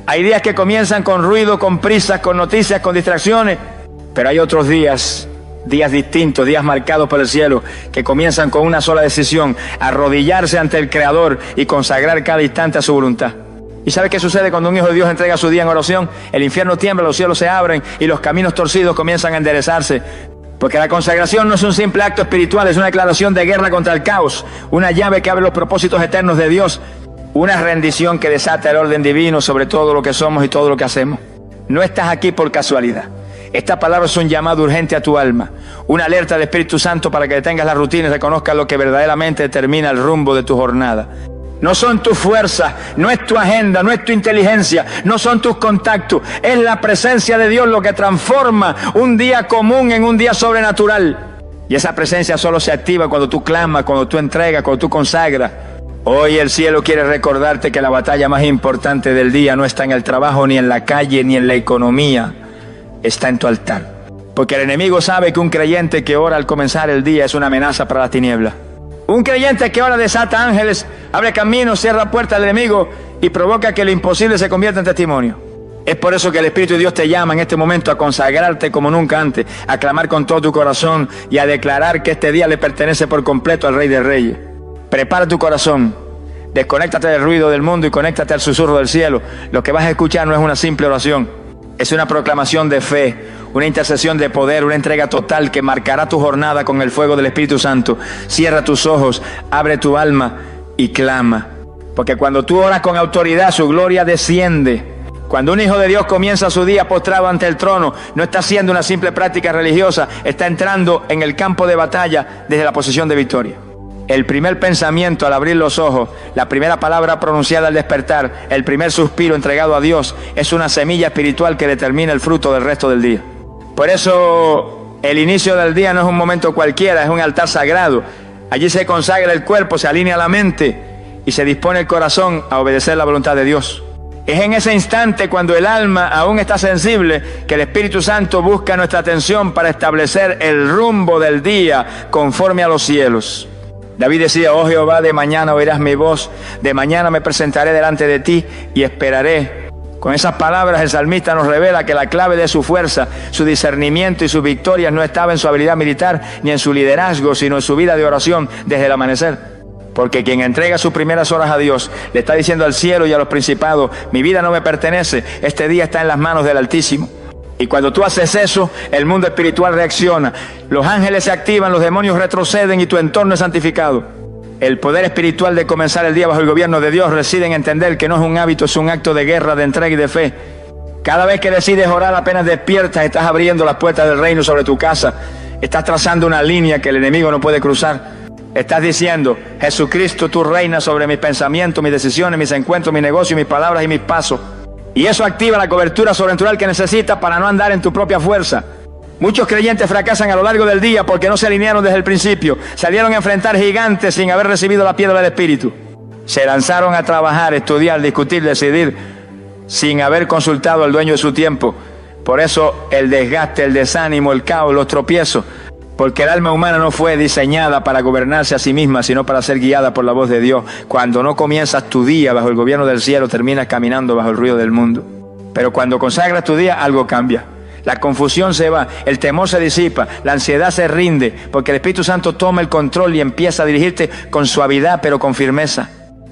Hay días que comienzan con ruido, con prisas, con noticias, con distracciones, pero hay otros días distintos, días marcados por el cielo, que comienzan con una sola decisión: arrodillarse ante el Creador y consagrar cada instante a su voluntad. ¿Y sabe qué sucede cuando un hijo de Dios entrega su día en oración? El infierno tiembla, los cielos se abren y los caminos torcidos comienzan a enderezarse. Porque la consagración no es un simple acto espiritual, es una declaración de guerra contra el caos, una llave que abre los propósitos eternos de Dios, una rendición que desata el orden divino sobre todo lo que somos y todo lo que hacemos. No estás aquí por casualidad. Esta palabra es un llamado urgente a tu alma, una alerta del Espíritu Santo para que detengas la rutina y reconozcas lo que verdaderamente determina el rumbo de tu jornada. No son tus fuerzas, no es tu agenda, no es tu inteligencia, no son tus contactos. Es la presencia de Dios lo que transforma un día común en un día sobrenatural. Y esa presencia solo se activa cuando tú clamas, cuando tú entregas, cuando tú consagras. Hoy el cielo quiere recordarte que la batalla más importante del día no está en el trabajo, ni en la calle, ni en la economía. Está en tu altar. Porque el enemigo sabe que un creyente que ora al comenzar el día es una amenaza para las tinieblas. Un creyente que ora desata ángeles, abre caminos, cierra puertas al enemigo y provoca que lo imposible se convierta en testimonio. Es por eso que el Espíritu de Dios te llama en este momento a consagrarte como nunca antes, a clamar con todo tu corazón y a declarar que este día le pertenece por completo al Rey de Reyes. Prepara tu corazón, desconéctate del ruido del mundo y conéctate al susurro del cielo. Lo que vas a escuchar no es una simple oración, es una proclamación de fe, una intercesión de poder, una entrega total que marcará tu jornada con el fuego del Espíritu Santo. Cierra tus ojos, abre tu alma y clama. Porque cuando tú oras con autoridad, su gloria desciende. Cuando un hijo de Dios comienza su día postrado ante el trono, no está haciendo una simple práctica religiosa, está entrando en el campo de batalla desde la posición de victoria. El primer pensamiento al abrir los ojos, la primera palabra pronunciada al despertar, el primer suspiro entregado a Dios, es una semilla espiritual que determina el fruto del resto del día. Por eso el inicio del día no es un momento cualquiera, es un altar sagrado. Allí se consagra el cuerpo, se alinea la mente y se dispone el corazón a obedecer la voluntad de Dios. Es en ese instante, cuando el alma aún está sensible, que el Espíritu Santo busca nuestra atención para establecer el rumbo del día conforme a los cielos. David decía: oh Jehová, de mañana oirás mi voz, de mañana me presentaré delante de ti y esperaré. Con esas palabras el salmista nos revela que la clave de su fuerza, su discernimiento y sus victorias no estaba en su habilidad militar ni en su liderazgo, sino en su vida de oración desde el amanecer. Porque quien entrega sus primeras horas a Dios le está diciendo al cielo y a los principados: mi vida no me pertenece, este día está en las manos del Altísimo. Y cuando tú haces eso, el mundo espiritual reacciona. Los ángeles se activan, los demonios retroceden y tu entorno es santificado. El poder espiritual de comenzar el día bajo el gobierno de Dios reside en entender que no es un hábito, es un acto de guerra, de entrega y de fe. Cada vez que decides orar, apenas despiertas, estás abriendo las puertas del reino sobre tu casa. Estás trazando una línea que el enemigo no puede cruzar. Estás diciendo: Jesucristo, tú reinas sobre mis pensamientos, mis decisiones, mis encuentros, mis negocios, mis palabras y mis pasos. Y eso activa la cobertura sobrenatural que necesitas para no andar en tu propia fuerza. Muchos creyentes fracasan a lo largo del día porque no se alinearon desde el principio. Salieron a enfrentar gigantes sin haber recibido la piedra del Espíritu. Se lanzaron a trabajar, estudiar, discutir, decidir, sin haber consultado al dueño de su tiempo. Por eso el desgaste, el desánimo, el caos, los tropiezos. Porque el alma humana no fue diseñada para gobernarse a sí misma, sino para ser guiada por la voz de Dios. Cuando no comienzas tu día bajo el gobierno del cielo, terminas caminando bajo el ruido del mundo. Pero cuando consagras tu día, algo cambia. La confusión se va, el temor se disipa, la ansiedad se rinde, porque el Espíritu Santo toma el control y empieza a dirigirte con suavidad, pero con firmeza.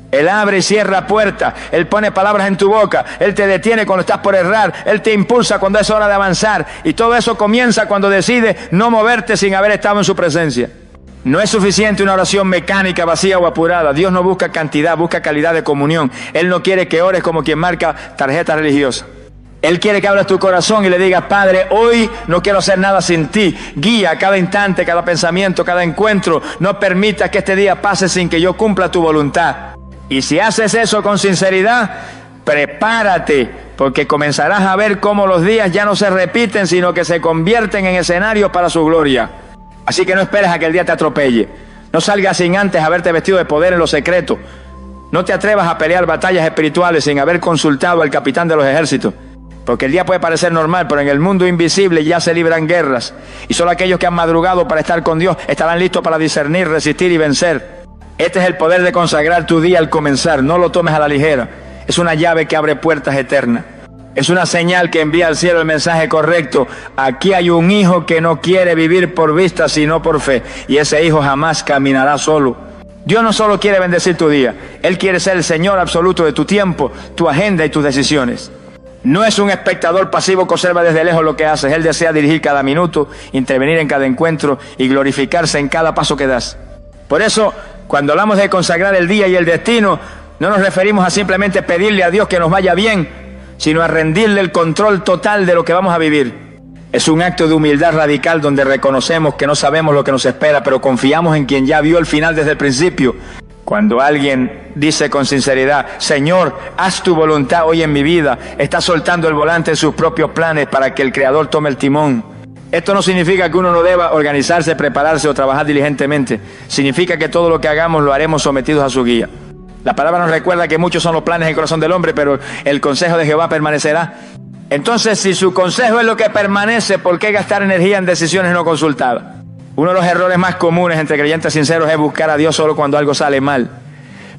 Él abre y cierra puertas, Él pone palabras en tu boca, Él te detiene cuando estás por errar, Él te impulsa cuando es hora de avanzar, y todo eso comienza cuando decides no moverte sin haber estado en su presencia. No es suficiente una oración mecánica, vacía o apurada. Dios no busca cantidad, busca calidad de comunión. Él no quiere que ores como quien marca tarjeta religiosa. Él quiere que abras tu corazón y le digas: Padre, hoy no quiero hacer nada sin ti. Guía cada instante, cada pensamiento, cada encuentro. No permitas que este día pase sin que yo cumpla tu voluntad. Y si haces eso con sinceridad, prepárate, porque comenzarás a ver cómo los días ya no se repiten, sino que se convierten en escenarios para su gloria. Así que no esperes a que el día te atropelle. No salgas sin antes haberte vestido de poder en lo secreto. No te atrevas a pelear batallas espirituales sin haber consultado al capitán de los ejércitos. Porque el día puede parecer normal, pero en el mundo invisible ya se libran guerras. Y solo aquellos que han madrugado para estar con Dios estarán listos para discernir, resistir y vencer. Este es el poder de consagrar tu día al comenzar. No lo tomes a la ligera. Es una llave que abre puertas eternas. Es una señal que envía al cielo el mensaje correcto. Aquí hay un hijo que no quiere vivir por vista, sino por fe. Y ese hijo jamás caminará solo. Dios no solo quiere bendecir tu día. Él quiere ser el Señor absoluto de tu tiempo, tu agenda y tus decisiones. No es un espectador pasivo que observa desde lejos lo que haces. Él desea dirigir cada minuto, intervenir en cada encuentro y glorificarse en cada paso que das. Por eso, cuando hablamos de consagrar el día y el destino, no nos referimos a simplemente pedirle a Dios que nos vaya bien, sino a rendirle el control total de lo que vamos a vivir. Es un acto de humildad radical donde reconocemos que no sabemos lo que nos espera, pero confiamos en quien ya vio el final desde el principio. Cuando alguien dice con sinceridad, Señor, haz tu voluntad hoy en mi vida, está soltando el volante en sus propios planes para que el Creador tome el timón. Esto no significa que uno no deba organizarse, prepararse o trabajar diligentemente. Significa que todo lo que hagamos lo haremos sometidos a su guía. La palabra nos recuerda que muchos son los planes del corazón del hombre, pero el consejo de Jehová permanecerá. Entonces, si su consejo es lo que permanece, ¿por qué gastar energía en decisiones no consultadas? Uno de los errores más comunes entre creyentes sinceros es buscar a Dios solo cuando algo sale mal.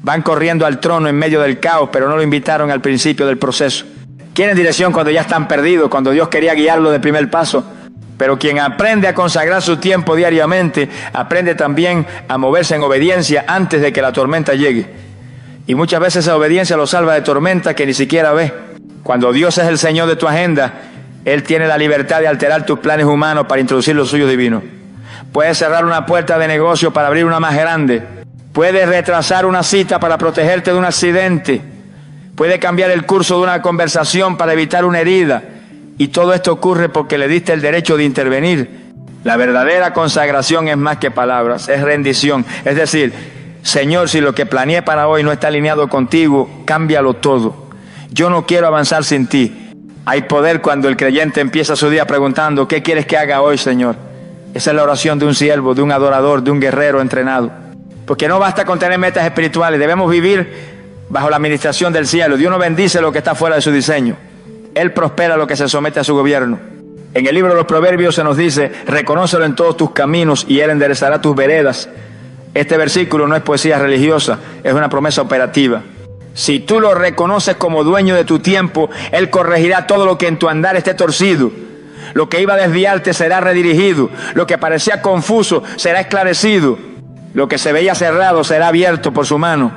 Van corriendo al trono en medio del caos, pero no lo invitaron al principio del proceso. Quieren dirección cuando ya están perdidos, cuando Dios quería guiarlo del primer paso. Pero quien aprende a consagrar su tiempo diariamente, aprende también a moverse en obediencia antes de que la tormenta llegue. Y muchas veces esa obediencia lo salva de tormentas que ni siquiera ve. Cuando Dios es el Señor de tu agenda, Él tiene la libertad de alterar tus planes humanos para introducir los suyos divinos. Puedes cerrar una puerta de negocio para abrir una más grande. Puedes retrasar una cita para protegerte de un accidente. Puedes cambiar el curso de una conversación para evitar una herida. Y todo esto ocurre porque le diste el derecho de intervenir. La verdadera consagración es más que palabras, es rendición. Es decir, Señor, si lo que planeé para hoy no está alineado contigo, cámbialo todo. Yo no quiero avanzar sin ti. Hay poder cuando el creyente empieza su día preguntando, ¿qué quieres que haga hoy, Señor? Esa es la oración de un siervo, de un adorador, de un guerrero entrenado. Porque no basta con tener metas espirituales, debemos vivir bajo la administración del cielo. Dios no bendice lo que está fuera de su diseño. Él prospera lo que se somete a su gobierno. En el libro de los Proverbios se nos dice, reconócelo en todos tus caminos y Él enderezará tus veredas. Este versículo no es poesía religiosa, es una promesa operativa. Si tú lo reconoces como dueño de tu tiempo, Él corregirá todo lo que en tu andar esté torcido. Lo que iba a desviarte será redirigido. Lo que parecía confuso será esclarecido. Lo que se veía cerrado será abierto por su mano.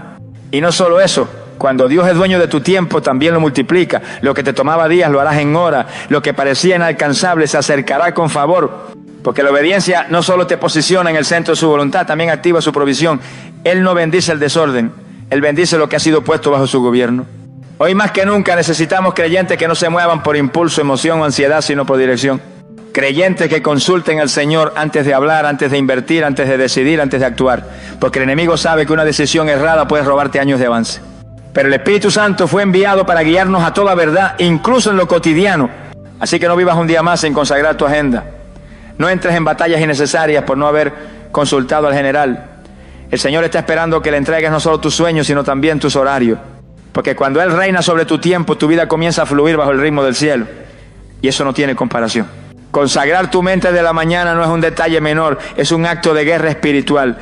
Y no solo eso, cuando Dios es dueño de tu tiempo, también lo multiplica. Lo que te tomaba días lo harás en horas. Lo que parecía inalcanzable se acercará con favor. Porque la obediencia no solo te posiciona en el centro de su voluntad, también activa su provisión. Él no bendice el desorden, Él bendice lo que ha sido puesto bajo su gobierno. Hoy más que nunca necesitamos creyentes que no se muevan por impulso, emoción o ansiedad, sino por dirección. Creyentes que consulten al Señor antes de hablar, antes de invertir, antes de decidir, antes de actuar. Porque el enemigo sabe que una decisión errada puede robarte años de avance. Pero el Espíritu Santo fue enviado para guiarnos a toda verdad, incluso en lo cotidiano. Así que no vivas un día más sin consagrar tu agenda. No entres en batallas innecesarias por no haber consultado al general. El Señor está esperando que le entregues no solo tus sueños, sino también tus horarios. Porque cuando Él reina sobre tu tiempo, tu vida comienza a fluir bajo el ritmo del cielo. Y eso no tiene comparación. Consagrar tu mente de la mañana no es un detalle menor, es un acto de guerra espiritual.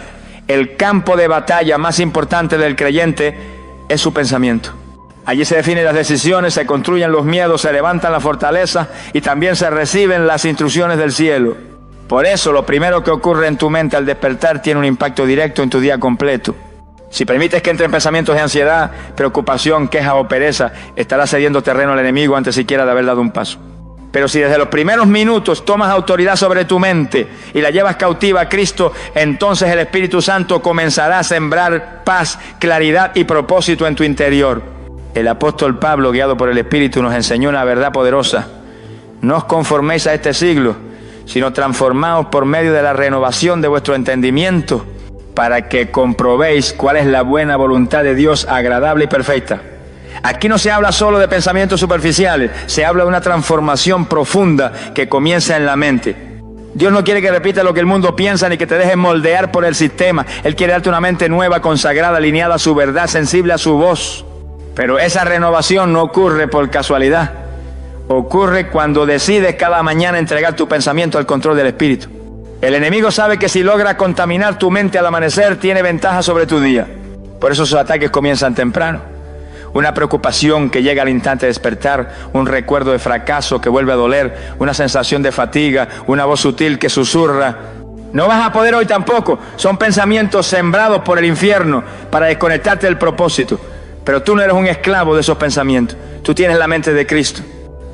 El campo de batalla más importante del creyente es su pensamiento. Allí se definen las decisiones, se construyen los miedos, se levantan las fortalezas y también se reciben las instrucciones del cielo. Por eso, lo primero que ocurre en tu mente al despertar tiene un impacto directo en tu día completo. Si permites que entren pensamientos de ansiedad, preocupación, queja o pereza, estarás cediendo terreno al enemigo antes siquiera de haber dado un paso. Pero si desde los primeros minutos tomas autoridad sobre tu mente y la llevas cautiva a Cristo, entonces el Espíritu Santo comenzará a sembrar paz, claridad y propósito en tu interior. El apóstol Pablo, guiado por el Espíritu, nos enseñó una verdad poderosa. No os conforméis a este siglo, sino transformaos por medio de la renovación de vuestro entendimiento, para que comprobéis cuál es la buena voluntad de Dios, agradable y perfecta. Aquí no se habla solo de pensamientos superficiales, se habla de una transformación profunda que comienza en la mente. Dios no quiere que repitas lo que el mundo piensa ni que te dejes moldear por el sistema. Él quiere darte una mente nueva, consagrada, alineada a su verdad, sensible a su voz. Pero esa renovación no ocurre por casualidad. Ocurre cuando decides cada mañana entregar tu pensamiento al control del Espíritu. El enemigo sabe que si logra contaminar tu mente al amanecer, tiene ventaja sobre tu día. Por eso sus ataques comienzan temprano. una preocupación que llega al instante de despertar, un recuerdo de fracaso que vuelve a doler, una sensación de fatiga, una voz sutil que susurra. No vas a poder hoy tampoco. Son pensamientos sembrados por el infierno para desconectarte del propósito. Pero tú no eres un esclavo de esos pensamientos. Tú tienes la mente de Cristo.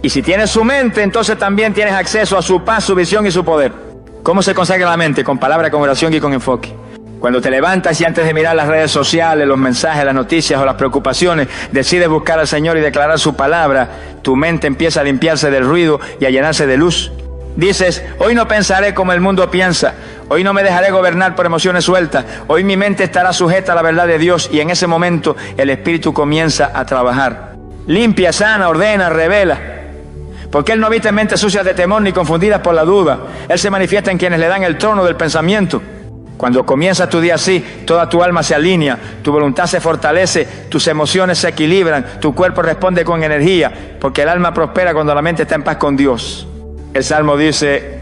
Y si tienes su mente, entonces también tienes acceso a su paz, su visión y su poder. ¿Cómo se consagra la mente? Con palabra, con oración y con enfoque. Cuando te levantas y antes de mirar las redes sociales, los mensajes, las noticias o las preocupaciones, decides buscar al Señor y declarar su palabra, tu mente empieza a limpiarse del ruido y a llenarse de luz. Dices, hoy no pensaré como el mundo piensa, hoy no me dejaré gobernar por emociones sueltas, hoy mi mente estará sujeta a la verdad de Dios, y en ese momento el Espíritu comienza a trabajar. Limpia, sana, ordena, revela. Porque Él no habita en mentes sucias de temor ni confundidas por la duda. Él se manifiesta en quienes le dan el trono del pensamiento. Cuando comienza tu día así, toda tu alma se alinea, tu voluntad se fortalece, tus emociones se equilibran, tu cuerpo responde con energía, porque el alma prospera cuando la mente está en paz con Dios. El Salmo dice,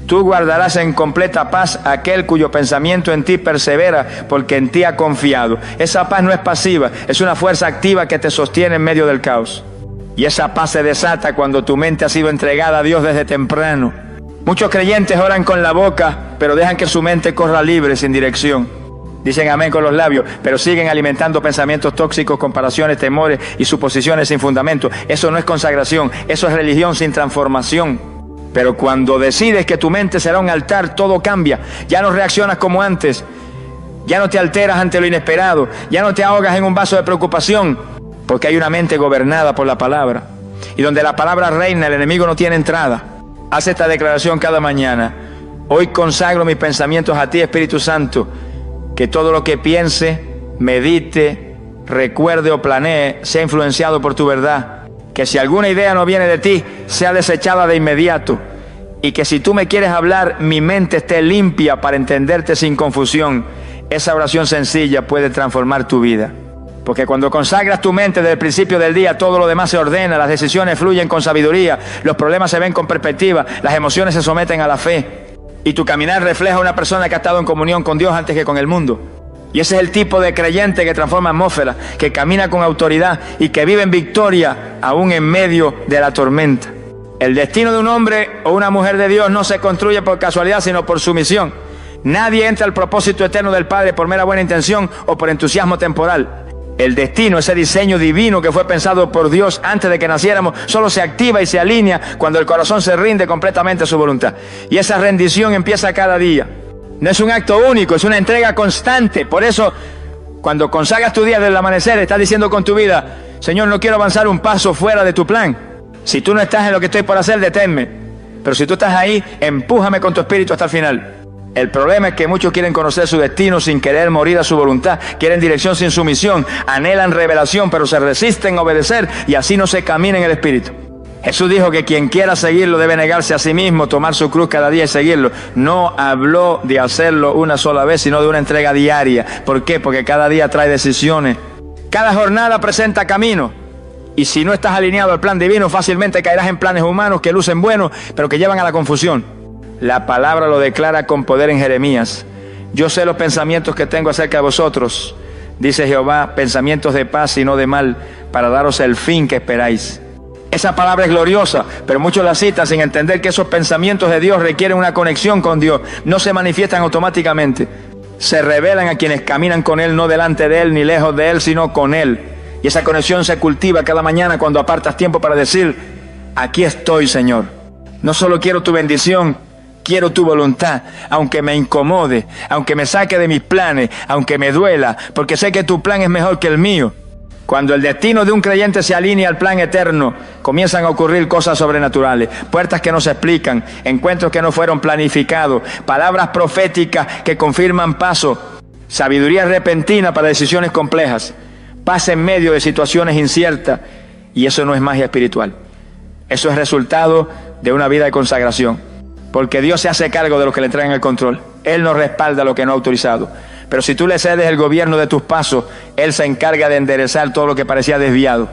tú guardarás en completa paz a aquel cuyo pensamiento en ti persevera, porque en ti ha confiado. Esa paz no es pasiva, es una fuerza activa que te sostiene en medio del caos. Y esa paz se desata cuando tu mente ha sido entregada a Dios desde temprano. Muchos creyentes oran con la boca, pero dejan que su mente corra libre, sin dirección. Dicen amén con los labios, pero siguen alimentando pensamientos tóxicos, comparaciones, temores y suposiciones sin fundamento. Eso no es consagración, eso es religión sin transformación. Pero cuando decides que tu mente será un altar, todo cambia. Ya no reaccionas como antes. Ya no te alteras ante lo inesperado. Ya no te ahogas en un vaso de preocupación. Porque hay una mente gobernada por la palabra. Y donde la palabra reina, el enemigo no tiene entrada. Haz esta declaración cada mañana. Hoy consagro mis pensamientos a ti, Espíritu Santo. Que todo lo que piense, medite, recuerde o planee sea influenciado por tu verdad. Que si alguna idea no viene de ti, sea desechada de inmediato. Y que si tú me quieres hablar, mi mente esté limpia para entenderte sin confusión. Esa oración sencilla puede transformar tu vida. Porque cuando consagras tu mente desde el principio del día, todo lo demás se ordena, las decisiones fluyen con sabiduría, los problemas se ven con perspectiva, las emociones se someten a la fe. Y tu caminar refleja a una persona que ha estado en comunión con Dios antes que con el mundo. Y ese es el tipo de creyente que transforma atmósfera, que camina con autoridad y que vive en victoria aún en medio de la tormenta. El destino de un hombre o una mujer de Dios no se construye por casualidad, sino por sumisión. Nadie entra al propósito eterno del Padre por mera buena intención o por entusiasmo temporal. El destino, ese diseño divino que fue pensado por Dios antes de que naciéramos, solo se activa y se alinea cuando el corazón se rinde completamente a su voluntad. Y esa rendición empieza cada día. No es un acto único, es una entrega constante. Por eso, cuando consagras tu día desde el amanecer, estás diciendo con tu vida, Señor, no quiero avanzar un paso fuera de tu plan. Si tú no estás en lo que estoy por hacer, deténme. Pero si tú estás ahí, empújame con tu espíritu hasta el final. El problema es que muchos quieren conocer su destino sin querer morir a su voluntad. Quieren dirección sin sumisión, anhelan revelación, pero se resisten a obedecer y así no se camina en el espíritu. Jesús dijo que quien quiera seguirlo debe negarse a sí mismo, tomar su cruz cada día y seguirlo. No habló de hacerlo una sola vez, sino de una entrega diaria. ¿Por qué? Porque cada día trae decisiones. Cada jornada presenta camino. Y si no estás alineado al plan divino, fácilmente caerás en planes humanos que lucen buenos, pero que llevan a la confusión. La palabra lo declara con poder en Jeremías. Yo sé los pensamientos que tengo acerca de vosotros, dice Jehová, pensamientos de paz y no de mal, para daros el fin que esperáis. Esa palabra es gloriosa, pero muchos la citan sin entender que esos pensamientos de Dios requieren una conexión con Dios. No se manifiestan automáticamente. Se revelan a quienes caminan con Él, no delante de Él ni lejos de Él, sino con Él. Y esa conexión se cultiva cada mañana cuando apartas tiempo para decir, aquí estoy, Señor. No solo quiero tu bendición, quiero tu voluntad, aunque me incomode, aunque me saque de mis planes, aunque me duela, porque sé que tu plan es mejor que el mío. Cuando el destino de un creyente se alinea al plan eterno, comienzan a ocurrir cosas sobrenaturales, puertas que no se explican, encuentros que no fueron planificados, palabras proféticas que confirman paso, sabiduría repentina para decisiones complejas, paz en medio de situaciones inciertas, y eso no es magia espiritual. Eso es resultado de una vida de consagración, porque Dios se hace cargo de los que le entregan el control. Él no respalda lo que no ha autorizado. Pero si tú le cedes el gobierno de tus pasos, Él se encarga de enderezar todo lo que parecía desviado.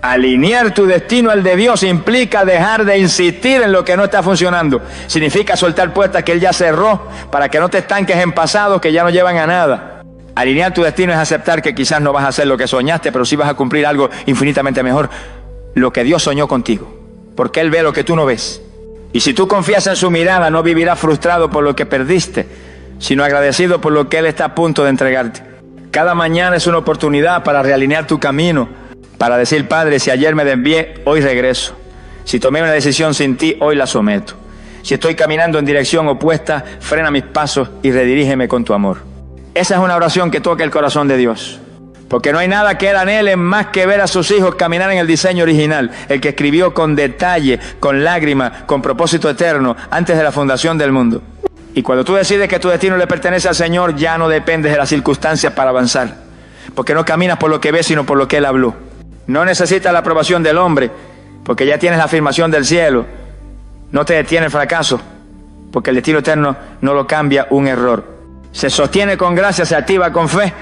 Alinear tu destino al de Dios implica dejar de insistir en lo que no está funcionando. Significa soltar puertas que Él ya cerró para que no te estanques en pasados que ya no llevan a nada. Alinear tu destino es aceptar que quizás no vas a hacer lo que soñaste, pero sí vas a cumplir algo infinitamente mejor, lo que Dios soñó contigo, porque Él ve lo que tú no ves. Y si tú confías en su mirada, no vivirás frustrado por lo que perdiste, sino agradecido por lo que Él está a punto de entregarte. Cada mañana es una oportunidad para realinear tu camino, para decir: Padre, si ayer me desvié, hoy regreso. Si tomé una decisión sin ti, hoy la someto. Si estoy caminando en dirección opuesta, frena mis pasos y redirígeme con tu amor. Esa es una oración que toca el corazón de Dios, porque no hay nada que Él anhele más que ver a sus hijos caminar en el diseño original, el que escribió con detalle, con lágrimas, con propósito eterno, antes de la fundación del mundo. Y cuando tú decides que tu destino le pertenece al Señor, ya no dependes de las circunstancias para avanzar, porque no caminas por lo que ves, sino por lo que Él habló. No necesitas la aprobación del hombre, porque ya tienes la afirmación del cielo. No te detiene el fracaso, porque el destino eterno no lo cambia un error. Se sostiene con gracia, se activa con fe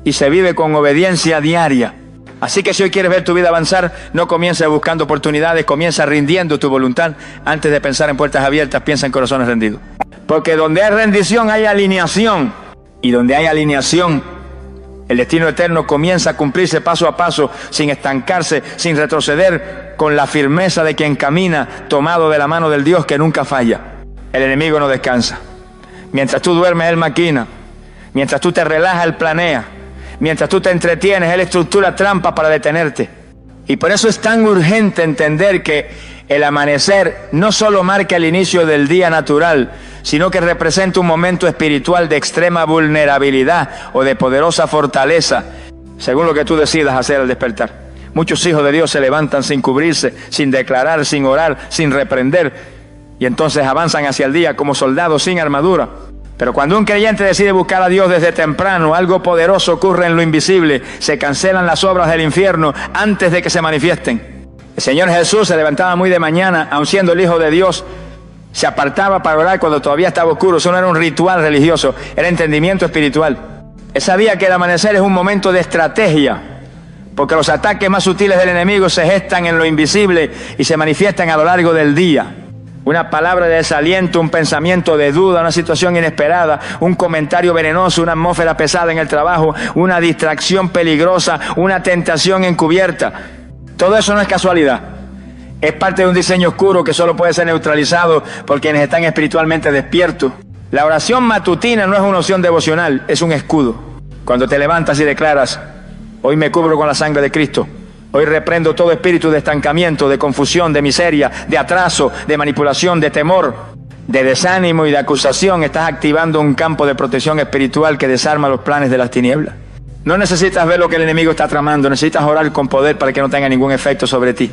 y se vive con obediencia diaria. Así que si hoy quieres ver tu vida avanzar, no comiences buscando oportunidades, comienza rindiendo tu voluntad. Antes de pensar en puertas abiertas, piensa en corazones rendidos. Porque donde hay rendición hay alineación, y donde hay alineación, el destino eterno comienza a cumplirse paso a paso, sin estancarse, sin retroceder, con la firmeza de quien camina tomado de la mano del Dios que nunca falla. El enemigo no descansa. Mientras tú duermes, Él maquina. Mientras tú te relajas, Él planea. Mientras tú te entretienes, Él estructura trampas para detenerte. Y por eso es tan urgente entender que el amanecer no solo marca el inicio del día natural, sino que representa un momento espiritual de extrema vulnerabilidad o de poderosa fortaleza, según lo que tú decidas hacer al despertar. Muchos hijos de Dios se levantan sin cubrirse, sin declarar, sin orar, sin reprender, y entonces avanzan hacia el día como soldados sin armadura. Pero cuando un creyente decide buscar a Dios desde temprano, algo poderoso ocurre en lo invisible. Se cancelan las obras del infierno antes de que se manifiesten. El Señor Jesús se levantaba muy de mañana, aun siendo el Hijo de Dios. Se apartaba para orar cuando todavía estaba oscuro. Eso no era un ritual religioso, era entendimiento espiritual. Él sabía que el amanecer es un momento de estrategia, porque los ataques más sutiles del enemigo se gestan en lo invisible y se manifiestan a lo largo del día. Una palabra de desaliento, un pensamiento de duda, una situación inesperada, un comentario venenoso, una atmósfera pesada en el trabajo, una distracción peligrosa, una tentación encubierta. Todo eso no es casualidad. Es parte de un diseño oscuro que solo puede ser neutralizado por quienes están espiritualmente despiertos. La oración matutina no es una opción devocional, es un escudo. Cuando te levantas y declaras: hoy me cubro con la sangre de Cristo. Hoy reprendo todo espíritu de estancamiento, de confusión, de miseria, de atraso, de manipulación, de temor, de desánimo y de acusación. Estás activando un campo de protección espiritual que desarma los planes de las tinieblas. No necesitas ver lo que el enemigo está tramando, necesitas orar con poder para que no tenga ningún efecto sobre ti.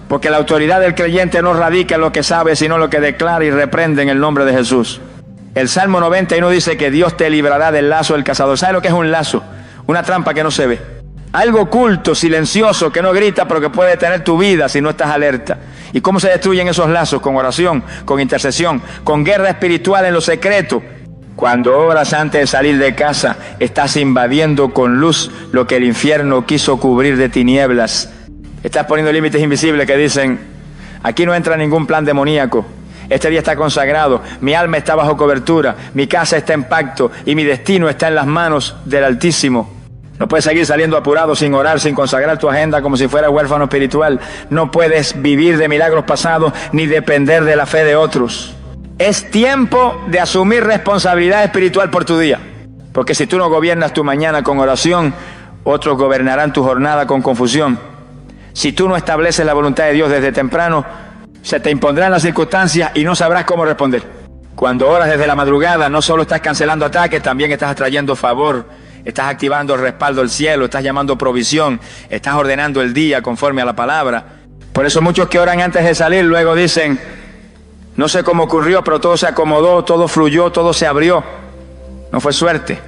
Porque la autoridad del creyente no radica en lo que sabe, sino en lo que declara y reprende en el nombre de Jesús. El Salmo 91 dice que Dios te librará del lazo del cazador. ¿Sabe lo que es un lazo? Una trampa que no se ve. Algo oculto, silencioso, que no grita, pero que puede detener tu vida si no estás alerta. ¿Y cómo se destruyen esos lazos? Con oración, con intercesión, con guerra espiritual en lo secreto. Cuando oras antes de salir de casa, estás invadiendo con luz lo que el infierno quiso cubrir de tinieblas. Estás poniendo límites invisibles que dicen: aquí no entra ningún plan demoníaco. Este día está consagrado, mi alma está bajo cobertura, mi casa está en pacto y mi destino está en las manos del Altísimo. No puedes seguir saliendo apurado sin orar, sin consagrar tu agenda como si fuera huérfano espiritual. No puedes vivir de milagros pasados ni depender de la fe de otros. Es tiempo de asumir responsabilidad espiritual por tu día. Porque si tú no gobiernas tu mañana con oración, otros gobernarán tu jornada con confusión. Si tú no estableces la voluntad de Dios desde temprano, se te impondrán las circunstancias y no sabrás cómo responder. Cuando oras desde la madrugada, no solo estás cancelando ataques, también estás atrayendo favor. Estás activando el respaldo del cielo, estás llamando provisión, estás ordenando el día conforme a la palabra. Por eso muchos que oran antes de salir luego dicen: no sé cómo ocurrió, pero todo se acomodó, todo fluyó, todo se abrió. No fue suerte,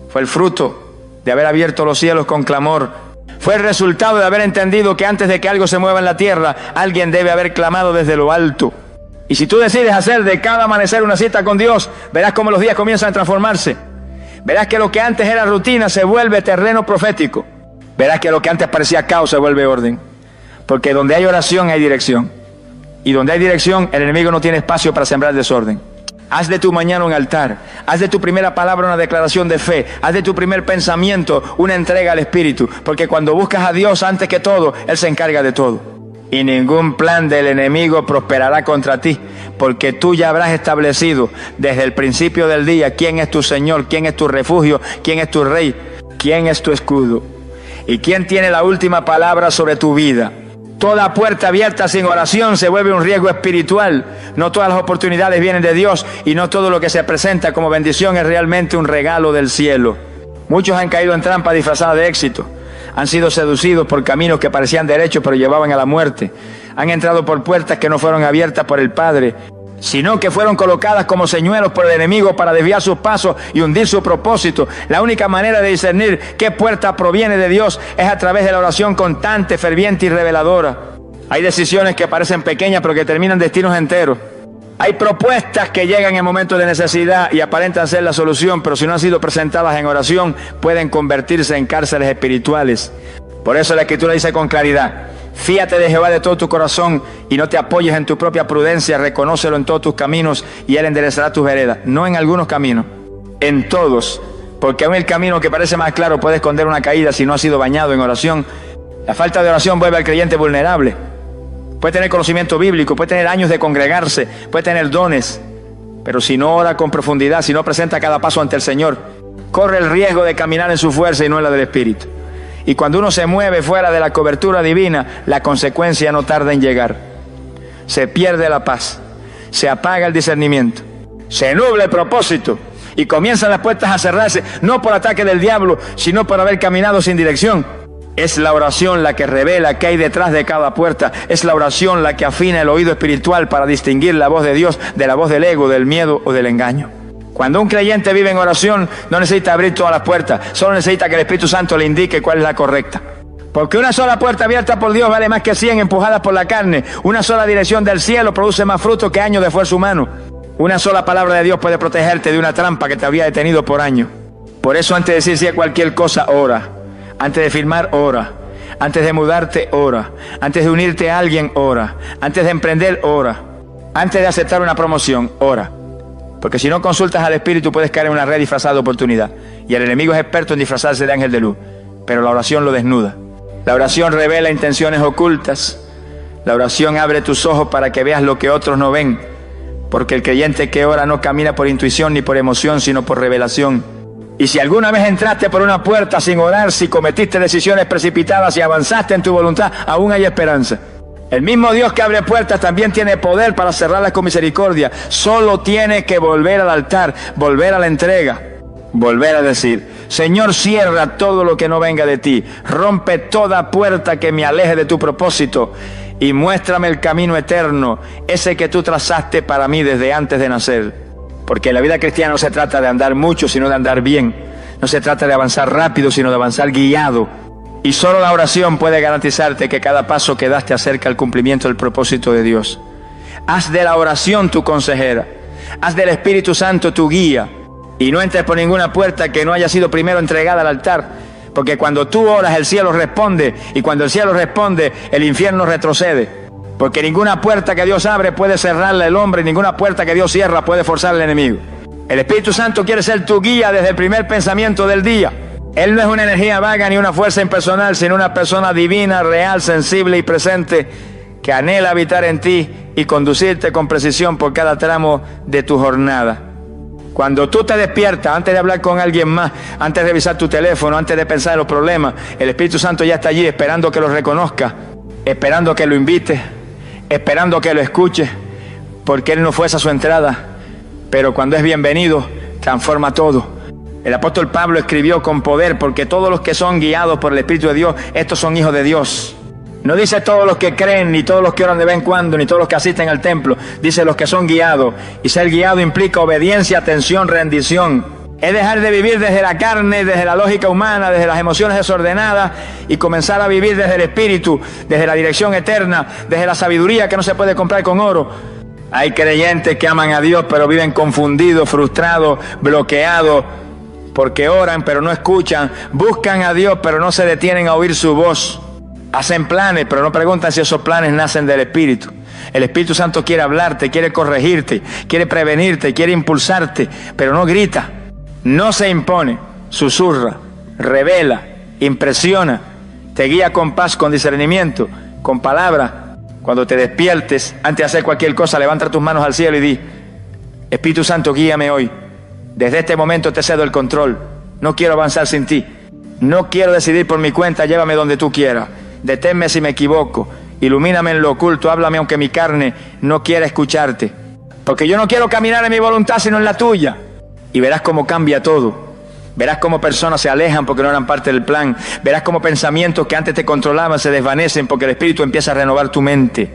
fue el fruto de haber abierto los cielos con clamor. Fue el resultado de haber entendido que antes de que algo se mueva en la tierra, alguien debe haber clamado desde lo alto. Y si tú decides hacer de cada amanecer una cita con Dios, verás cómo los días comienzan a transformarse. Verás que lo que antes era rutina se vuelve terreno profético. Verás que lo que antes parecía caos se vuelve orden. Porque donde hay oración hay dirección. Y donde hay dirección, el enemigo no tiene espacio para sembrar desorden. Haz de tu mañana un altar. Haz de tu primera palabra una declaración de fe. Haz de tu primer pensamiento una entrega al Espíritu. Porque cuando buscas a Dios antes que todo, Él se encarga de todo. Y ningún plan del enemigo prosperará contra ti. Porque tú ya habrás establecido desde el principio del día quién es tu Señor, quién es tu refugio, quién es tu Rey, quién es tu escudo. Y quién tiene la última palabra sobre tu vida. Toda puerta abierta sin oración se vuelve un riesgo espiritual. No todas las oportunidades vienen de Dios y no todo lo que se presenta como bendición es realmente un regalo del cielo. Muchos han caído en trampas disfrazadas de éxito. Han sido seducidos por caminos que parecían derechos pero llevaban a la muerte. Han entrado por puertas que no fueron abiertas por el Padre, sino que fueron colocadas como señuelos por el enemigo para desviar sus pasos y hundir su propósito. La única manera de discernir qué puerta proviene de Dios es a través de la oración constante, ferviente y reveladora. Hay decisiones que parecen pequeñas pero que terminan destinos enteros. Hay propuestas que llegan en momentos de necesidad y aparentan ser la solución, pero si no han sido presentadas en oración, pueden convertirse en cárceles espirituales. Por eso la Escritura dice con claridad: fíate de Jehová de todo tu corazón y no te apoyes en tu propia prudencia, reconócelo en todos tus caminos y Él enderezará tus veredas. No en algunos caminos, en todos, porque aún el camino que parece más claro puede esconder una caída si no ha sido bañado en oración. La falta de oración vuelve al creyente vulnerable. Puede tener conocimiento bíblico, puede tener años de congregarse, puede tener dones, pero si no ora con profundidad, si no presenta cada paso ante el Señor, corre el riesgo de caminar en su fuerza y no en la del Espíritu. Y cuando uno se mueve fuera de la cobertura divina, la consecuencia no tarda en llegar. Se pierde la paz, se apaga el discernimiento, se nubla el propósito y comienzan las puertas a cerrarse, no por ataque del diablo, sino por haber caminado sin dirección. Es la oración la que revela qué hay detrás de cada puerta. Es la oración la que afina el oído espiritual para distinguir la voz de Dios de la voz del ego, del miedo o del engaño. Cuando un creyente vive en oración, no necesita abrir todas las puertas, solo necesita que el Espíritu Santo le indique cuál es la correcta. Porque una sola puerta abierta por Dios vale más que 100 empujadas por la carne. Una sola dirección del cielo produce más fruto que años de esfuerzo humano. Una sola palabra de Dios puede protegerte de una trampa que te había detenido por años. Por eso, antes de decir sí a cualquier cosa, ora. Antes de firmar, ora. Antes de mudarte, ora. Antes de unirte a alguien, ora. Antes de emprender, ora. Antes de aceptar una promoción, ora. Porque si no consultas al Espíritu puedes caer en una red disfrazada de oportunidad. Y el enemigo es experto en disfrazarse de ángel de luz. Pero la oración lo desnuda. La oración revela intenciones ocultas. La oración abre tus ojos para que veas lo que otros no ven. Porque el creyente que ora no camina por intuición ni por emoción, sino por revelación. Y si alguna vez entraste por una puerta sin orar, si cometiste decisiones precipitadas y avanzaste en tu voluntad, aún hay esperanza. El mismo Dios que abre puertas también tiene poder para cerrarlas con misericordia. Solo tiene que volver al altar, volver a la entrega, volver a decir: Señor, cierra todo lo que no venga de ti. Rompe toda puerta que me aleje de tu propósito y muéstrame el camino eterno, ese que tú trazaste para mí desde antes de nacer. Porque la vida cristiana no se trata de andar mucho, sino de andar bien. No se trata de avanzar rápido, sino de avanzar guiado. Y solo la oración puede garantizarte que cada paso que das te acerca al cumplimiento del propósito de Dios. Haz de la oración tu consejera. Haz del Espíritu Santo tu guía. Y no entres por ninguna puerta que no haya sido primero entregada al altar. Porque cuando tú oras, el cielo responde. Y cuando el cielo responde, el infierno retrocede. Porque ninguna puerta que Dios abre puede cerrarla el hombre, y ninguna puerta que Dios cierra puede forzar al enemigo. El Espíritu Santo quiere ser tu guía desde el primer pensamiento del día. Él no es una energía vaga ni una fuerza impersonal, sino una persona divina, real, sensible y presente, que anhela habitar en ti y conducirte con precisión por cada tramo de tu jornada. Cuando tú te despiertas, antes de hablar con alguien más, antes de revisar tu teléfono, antes de pensar en los problemas, el Espíritu Santo ya está allí esperando que lo reconozca, esperando que lo invites, esperando que lo escuche, porque Él no fuerza su entrada, pero cuando es bienvenido, transforma todo. El apóstol Pablo escribió con poder, porque todos los que son guiados por el Espíritu de Dios, estos son hijos de Dios. No dice todos los que creen, ni todos los que oran de vez en cuando, ni todos los que asisten al templo. Dice los que son guiados. Y ser guiado implica obediencia, atención, rendición. Es dejar de vivir desde la carne, desde la lógica humana, desde las emociones desordenadas y comenzar a vivir desde el Espíritu, desde la dirección eterna, desde la sabiduría que no se puede comprar con oro. Hay creyentes que aman a Dios pero viven confundidos, frustrados, bloqueados, porque oran pero no escuchan, buscan a Dios pero no se detienen a oír su voz. Hacen planes pero no preguntan si esos planes nacen del Espíritu. El Espíritu Santo quiere hablarte, quiere corregirte, quiere prevenirte, quiere impulsarte, pero no grita, no se impone, susurra, revela, impresiona, te guía con paz, con discernimiento, con palabra. Cuando te despiertes, antes de hacer cualquier cosa, levanta tus manos al cielo y di: Espíritu Santo, guíame hoy. Desde este momento te cedo el control. No quiero avanzar sin ti. No quiero decidir por mi cuenta, llévame donde tú quieras. Deténme si me equivoco. Ilumíname en lo oculto, háblame aunque mi carne no quiera escucharte. Porque yo no quiero caminar en mi voluntad, sino en la tuya. Y verás cómo cambia todo. Verás cómo personas se alejan porque no eran parte del plan. Verás cómo pensamientos que antes te controlaban se desvanecen porque el Espíritu empieza a renovar tu mente.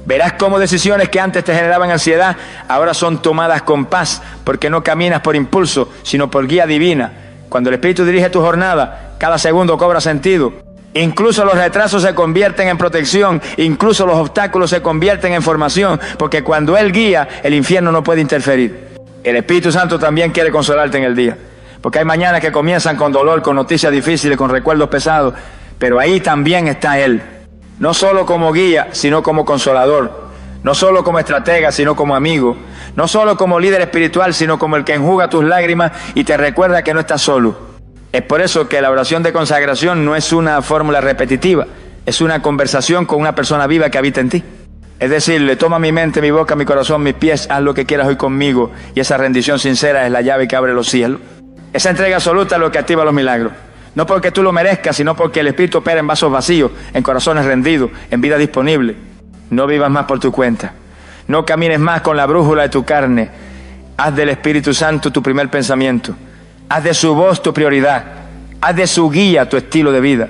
Verás cómo decisiones que antes te generaban ansiedad ahora son tomadas con paz, porque no caminas por impulso, sino por guía divina. Cuando el Espíritu dirige tu jornada, cada segundo cobra sentido. Incluso los retrasos se convierten en protección, incluso los obstáculos se convierten en formación, porque cuando Él guía, el infierno no puede interferir. El Espíritu Santo también quiere consolarte en el día, porque hay mañanas que comienzan con dolor, con noticias difíciles, con recuerdos pesados, pero ahí también está Él. No solo como guía, sino como consolador. No solo como estratega, sino como amigo. No solo como líder espiritual, sino como el que enjuga tus lágrimas y te recuerda que no estás solo. Es por eso que la oración de consagración no es una fórmula repetitiva. Es una conversación con una persona viva que habita en ti. Es decirle: toma mi mente, mi boca, mi corazón, mis pies, haz lo que quieras hoy conmigo. Y esa rendición sincera es la llave que abre los cielos. Esa entrega absoluta es lo que activa los milagros. No porque tú lo merezcas, sino porque el Espíritu opera en vasos vacíos, en corazones rendidos, en vida disponible. No vivas más por tu cuenta. No camines más con la brújula de tu carne. Haz del Espíritu Santo tu primer pensamiento. Haz de su voz tu prioridad. Haz de su guía tu estilo de vida.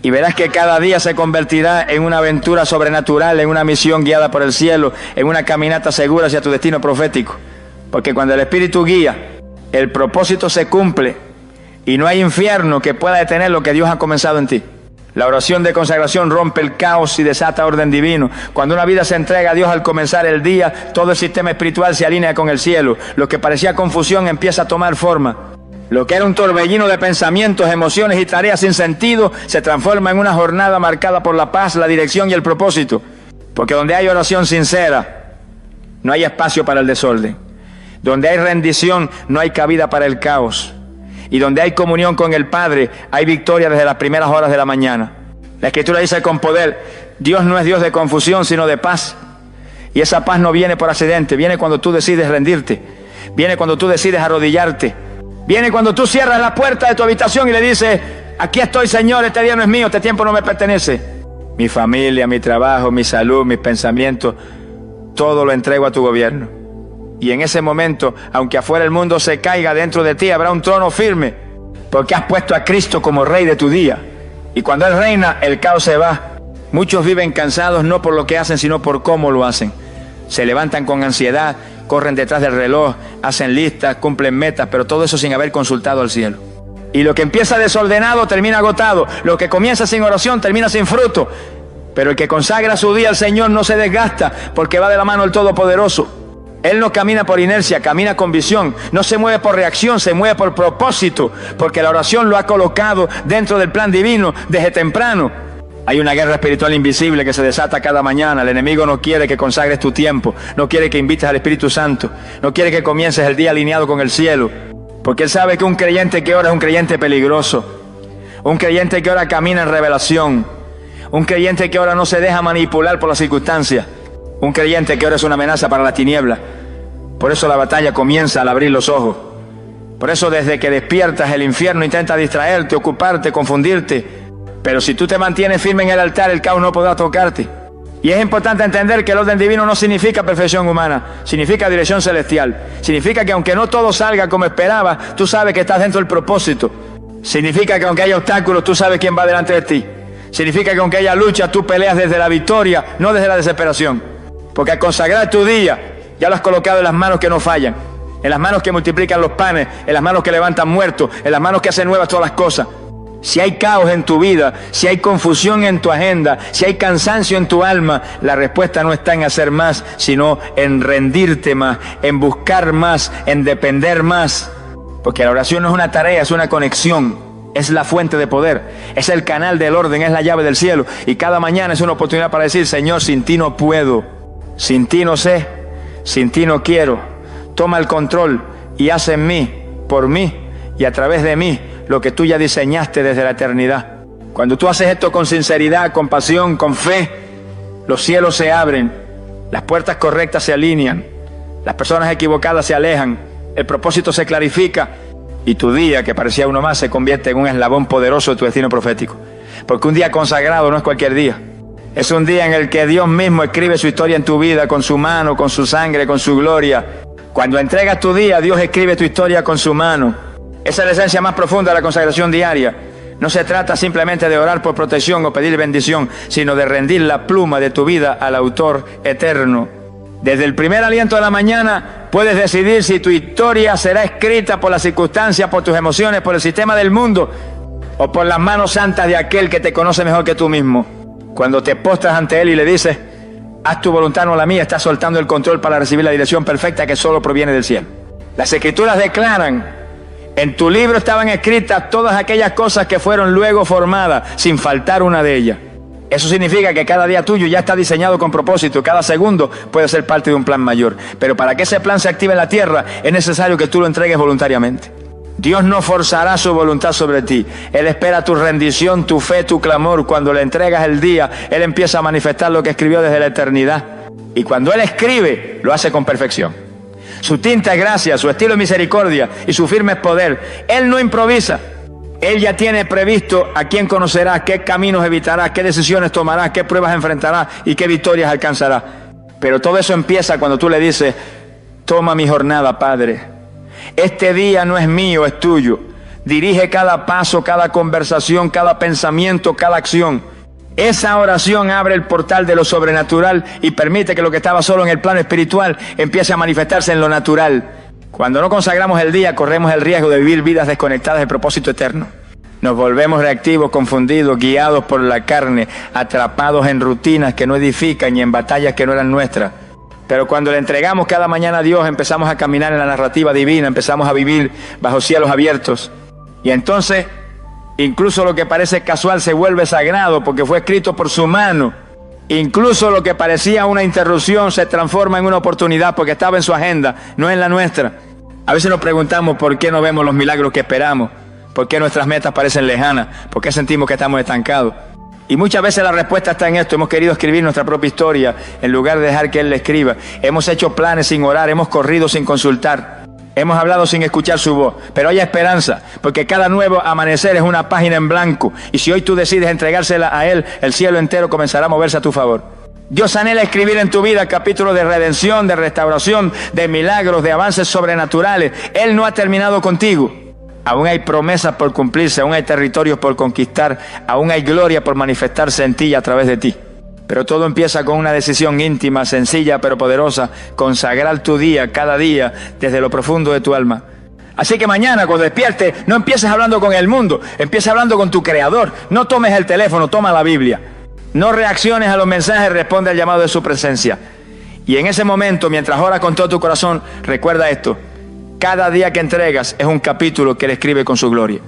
Y verás que cada día se convertirá en una aventura sobrenatural, en una misión guiada por el cielo, en una caminata segura hacia tu destino profético. Porque cuando el Espíritu guía, el propósito se cumple. Y no hay infierno que pueda detener lo que Dios ha comenzado en ti. La oración de consagración rompe el caos y desata orden divino. Cuando una vida se entrega a Dios al comenzar el día, todo el sistema espiritual se alinea con el cielo. Lo que parecía confusión empieza a tomar forma. Lo que era un torbellino de pensamientos, emociones y tareas sin sentido se transforma en una jornada marcada por la paz, la dirección y el propósito. Porque donde hay oración sincera, no hay espacio para el desorden. Donde hay rendición, no hay cabida para el caos. Y donde hay comunión con el Padre, hay victoria desde las primeras horas de la mañana. La Escritura dice con poder: Dios no es Dios de confusión, sino de paz. Y esa paz no viene por accidente, viene cuando tú decides rendirte. Viene cuando tú decides arrodillarte. Viene cuando tú cierras la puerta de tu habitación y le dices: aquí estoy, Señor, este día no es mío, este tiempo no me pertenece. Mi familia, mi trabajo, mi salud, mis pensamientos, todo lo entrego a tu gobierno. Y en ese momento, aunque afuera el mundo se caiga, dentro de ti habrá un trono firme, porque has puesto a Cristo como Rey de tu día. Y cuando Él reina, el caos se va. Muchos viven cansados no por lo que hacen, sino por cómo lo hacen. Se levantan con ansiedad, corren detrás del reloj, hacen listas, cumplen metas, pero todo eso sin haber consultado al cielo. Y lo que empieza desordenado termina agotado. Lo que comienza sin oración termina sin fruto. Pero el que consagra su día al Señor no se desgasta, porque va de la mano del Todopoderoso. Él no camina por inercia, camina con visión. No se mueve por reacción, se mueve por propósito, porque la oración lo ha colocado dentro del plan divino desde temprano. Hay una guerra espiritual invisible que se desata cada mañana. El enemigo no quiere que consagres tu tiempo, no quiere que invites al Espíritu Santo, no quiere que comiences el día alineado con el cielo, porque él sabe que un creyente que ora es un creyente peligroso. Un creyente que ora camina en revelación. Un creyente que ora no se deja manipular por las circunstancias. Un creyente que ora es una amenaza para la tiniebla. Por eso la batalla comienza al abrir los ojos. Por eso desde que despiertas el infierno intenta distraerte, ocuparte, confundirte. Pero si tú te mantienes firme en el altar, el caos no podrá tocarte. Y es importante entender que el orden divino no significa perfección humana, significa dirección celestial. Significa que aunque no todo salga como esperabas, tú sabes que estás dentro del propósito. Significa que aunque haya obstáculos, tú sabes quién va delante de ti. Significa que aunque haya lucha, tú peleas desde la victoria, no desde la desesperación. Porque al consagrar tu día, ya lo has colocado en las manos que no fallan, en las manos que multiplican los panes, en las manos que levantan muertos, en las manos que hacen nuevas todas las cosas. Si hay caos en tu vida, si hay confusión en tu agenda, si hay cansancio en tu alma, la respuesta no está en hacer más, sino en rendirte más, en buscar más, en depender más. Porque la oración no es una tarea, es una conexión, es la fuente de poder, es el canal del orden, es la llave del cielo. Y cada mañana es una oportunidad para decir: Señor, sin ti no puedo. Sin ti no sé, sin ti no quiero. Toma el control y haz en mí, por mí y a través de mí lo que tú ya diseñaste desde la eternidad. Cuando tú haces esto con sinceridad, con pasión, con fe, los cielos se abren, las puertas correctas se alinean, las personas equivocadas se alejan, el propósito se clarifica y tu día, que parecía uno más, se convierte en un eslabón poderoso de tu destino profético. Porque un día consagrado no es cualquier día. Es un día en el que Dios mismo escribe su historia en tu vida, con su mano, con su sangre, con su gloria. Cuando entregas tu día, Dios escribe tu historia con su mano. Esa es la esencia más profunda de la consagración diaria. No se trata simplemente de orar por protección o pedir bendición, sino de rendir la pluma de tu vida al autor eterno. Desde el primer aliento de la mañana puedes decidir si tu historia será escrita por las circunstancias, por tus emociones, por el sistema del mundo o por las manos santas de aquel que te conoce mejor que tú mismo. Cuando te postras ante Él y le dices, haz tu voluntad, no la mía, estás soltando el control para recibir la dirección perfecta que solo proviene del cielo. Las Escrituras declaran, en tu libro estaban escritas todas aquellas cosas que fueron luego formadas, sin faltar una de ellas. Eso significa que cada día tuyo ya está diseñado con propósito, cada segundo puede ser parte de un plan mayor. Pero para que ese plan se active en la tierra, es necesario que tú lo entregues voluntariamente. Dios no forzará su voluntad sobre ti. Él espera tu rendición, tu fe, tu clamor. Cuando le entregas el día, Él empieza a manifestar lo que escribió desde la eternidad. Y cuando Él escribe, lo hace con perfección. Su tinta es gracia, su estilo es misericordia y su firme es poder. Él no improvisa. Él ya tiene previsto a quién conocerás, qué caminos evitarás, qué decisiones tomarás, qué pruebas enfrentarás y qué victorias alcanzarás. Pero todo eso empieza cuando tú le dices, toma mi jornada, Padre. Este día no es mío, es tuyo. Dirige cada paso, cada conversación, cada pensamiento, cada acción. Esa oración abre el portal de lo sobrenatural y permite que lo que estaba solo en el plano espiritual empiece a manifestarse en lo natural. Cuando no consagramos el día, corremos el riesgo de vivir vidas desconectadas del propósito eterno. Nos volvemos reactivos, confundidos, guiados por la carne, atrapados en rutinas que no edifican y en batallas que no eran nuestras. Pero cuando le entregamos cada mañana a Dios, empezamos a caminar en la narrativa divina, empezamos a vivir bajo cielos abiertos. Y entonces, incluso lo que parece casual se vuelve sagrado porque fue escrito por su mano. Incluso lo que parecía una interrupción se transforma en una oportunidad porque estaba en su agenda, no en la nuestra. A veces nos preguntamos por qué no vemos los milagros que esperamos, por qué nuestras metas parecen lejanas, por qué sentimos que estamos estancados. Y muchas veces la respuesta está en esto. Hemos querido escribir nuestra propia historia en lugar de dejar que Él la escriba. Hemos hecho planes sin orar, hemos corrido sin consultar, hemos hablado sin escuchar su voz. Pero hay esperanza, porque cada nuevo amanecer es una página en blanco. Y si hoy tú decides entregársela a Él, el cielo entero comenzará a moverse a tu favor. Dios anhela escribir en tu vida capítulos de redención, de restauración, de milagros, de avances sobrenaturales. Él no ha terminado contigo. Aún hay promesas por cumplirse, aún hay territorios por conquistar, aún hay gloria por manifestarse en ti y a través de ti. Pero todo empieza con una decisión íntima, sencilla pero poderosa, consagrar tu día, cada día, desde lo profundo de tu alma. Así que mañana cuando despiertes, no empieces hablando con el mundo, empieza hablando con tu Creador. No tomes el teléfono, toma la Biblia. No reacciones a los mensajes, responde al llamado de su presencia. Y en ese momento, mientras oras con todo tu corazón, recuerda esto. Cada día que entregas es un capítulo que Él escribe con su gloria.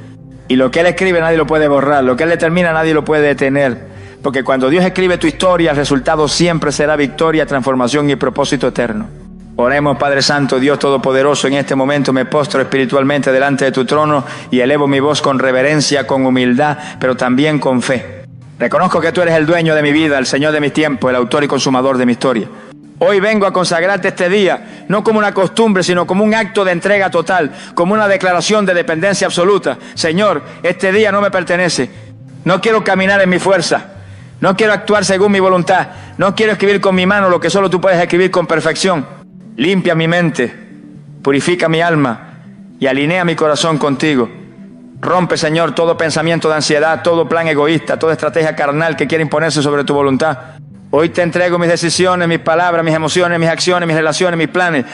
Y lo que Él escribe nadie lo puede borrar. Lo que Él determina nadie lo puede detener. Porque cuando Dios escribe tu historia, el resultado siempre será victoria, transformación y propósito eterno. Oremos, Padre Santo, Dios Todopoderoso. En este momento me postro espiritualmente delante de tu trono y elevo mi voz con reverencia, con humildad, pero también con fe. Reconozco que tú eres el dueño de mi vida, el Señor de mis tiempos, el autor y consumador de mi historia. Hoy vengo a consagrarte este día, no como una costumbre, sino como un acto de entrega total, como una declaración de dependencia absoluta. Señor, este día no me pertenece. No quiero caminar en mi fuerza. No quiero actuar según mi voluntad. No quiero escribir con mi mano lo que solo tú puedes escribir con perfección. Limpia mi mente, purifica mi alma y alinea mi corazón contigo. Rompe, Señor, todo pensamiento de ansiedad, todo plan egoísta, toda estrategia carnal que quiera imponerse sobre tu voluntad. Hoy te entrego mis decisiones, mis palabras, mis emociones, mis acciones, mis relaciones, mis planes.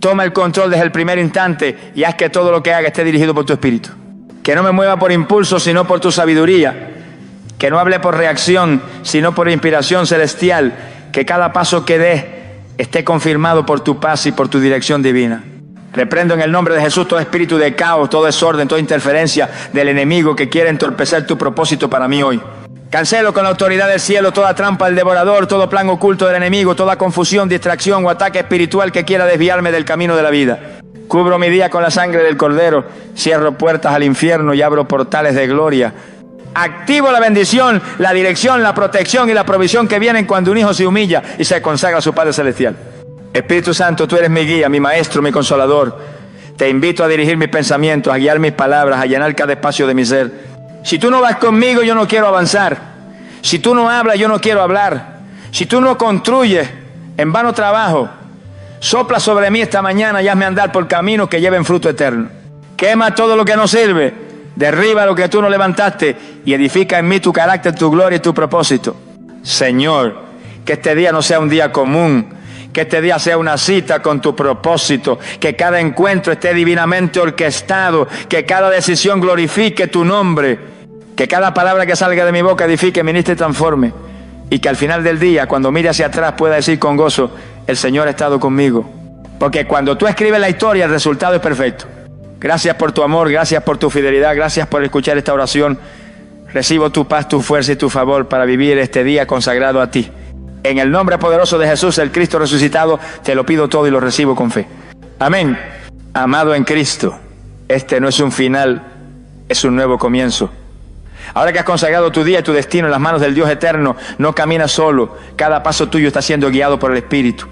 Toma el control desde el primer instante y haz que todo lo que haga esté dirigido por tu Espíritu. Que no me mueva por impulso, sino por tu sabiduría. Que no hable por reacción, sino por inspiración celestial. Que cada paso que dé esté confirmado por tu paz y por tu dirección divina. Reprendo en el nombre de Jesús todo espíritu de caos, todo desorden, toda interferencia del enemigo que quiere entorpecer tu propósito para mí hoy. Cancelo con la autoridad del cielo toda trampa del devorador, todo plan oculto del enemigo, toda confusión, distracción o ataque espiritual que quiera desviarme del camino de la vida. Cubro mi día con la sangre del Cordero, cierro puertas al infierno y abro portales de gloria. Activo la bendición, la dirección, la protección y la provisión que vienen cuando un hijo se humilla y se consagra a su Padre Celestial. Espíritu Santo, tú eres mi guía, mi maestro, mi consolador. Te invito a dirigir mis pensamientos, a guiar mis palabras, a llenar cada espacio de mi ser. Si tú no vas conmigo, yo no quiero avanzar. Si tú no hablas, yo no quiero hablar. Si tú no construyes, en vano trabajo. Sopla sobre mí esta mañana y hazme andar por caminos que lleven fruto eterno. Quema todo lo que no sirve, derriba lo que tú no levantaste y edifica en mí tu carácter, tu gloria y tu propósito. Señor, que este día no sea un día común, que este día sea una cita con tu propósito, que cada encuentro esté divinamente orquestado, que cada decisión glorifique tu nombre, que cada palabra que salga de mi boca edifique, ministre y transforme, y que al final del día, cuando mire hacia atrás, pueda decir con gozo, el Señor ha estado conmigo. Porque cuando tú escribes la historia, el resultado es perfecto. Gracias por tu amor, gracias por tu fidelidad, gracias por escuchar esta oración. Recibo tu paz, tu fuerza y tu favor para vivir este día consagrado a ti. En el nombre poderoso de Jesús, el Cristo resucitado, te lo pido todo y lo recibo con fe. Amén. Amado en Cristo, este no es un final, es un nuevo comienzo. Ahora que has consagrado tu día y tu destino en las manos del Dios eterno, no caminas solo. Cada paso tuyo está siendo guiado por el Espíritu.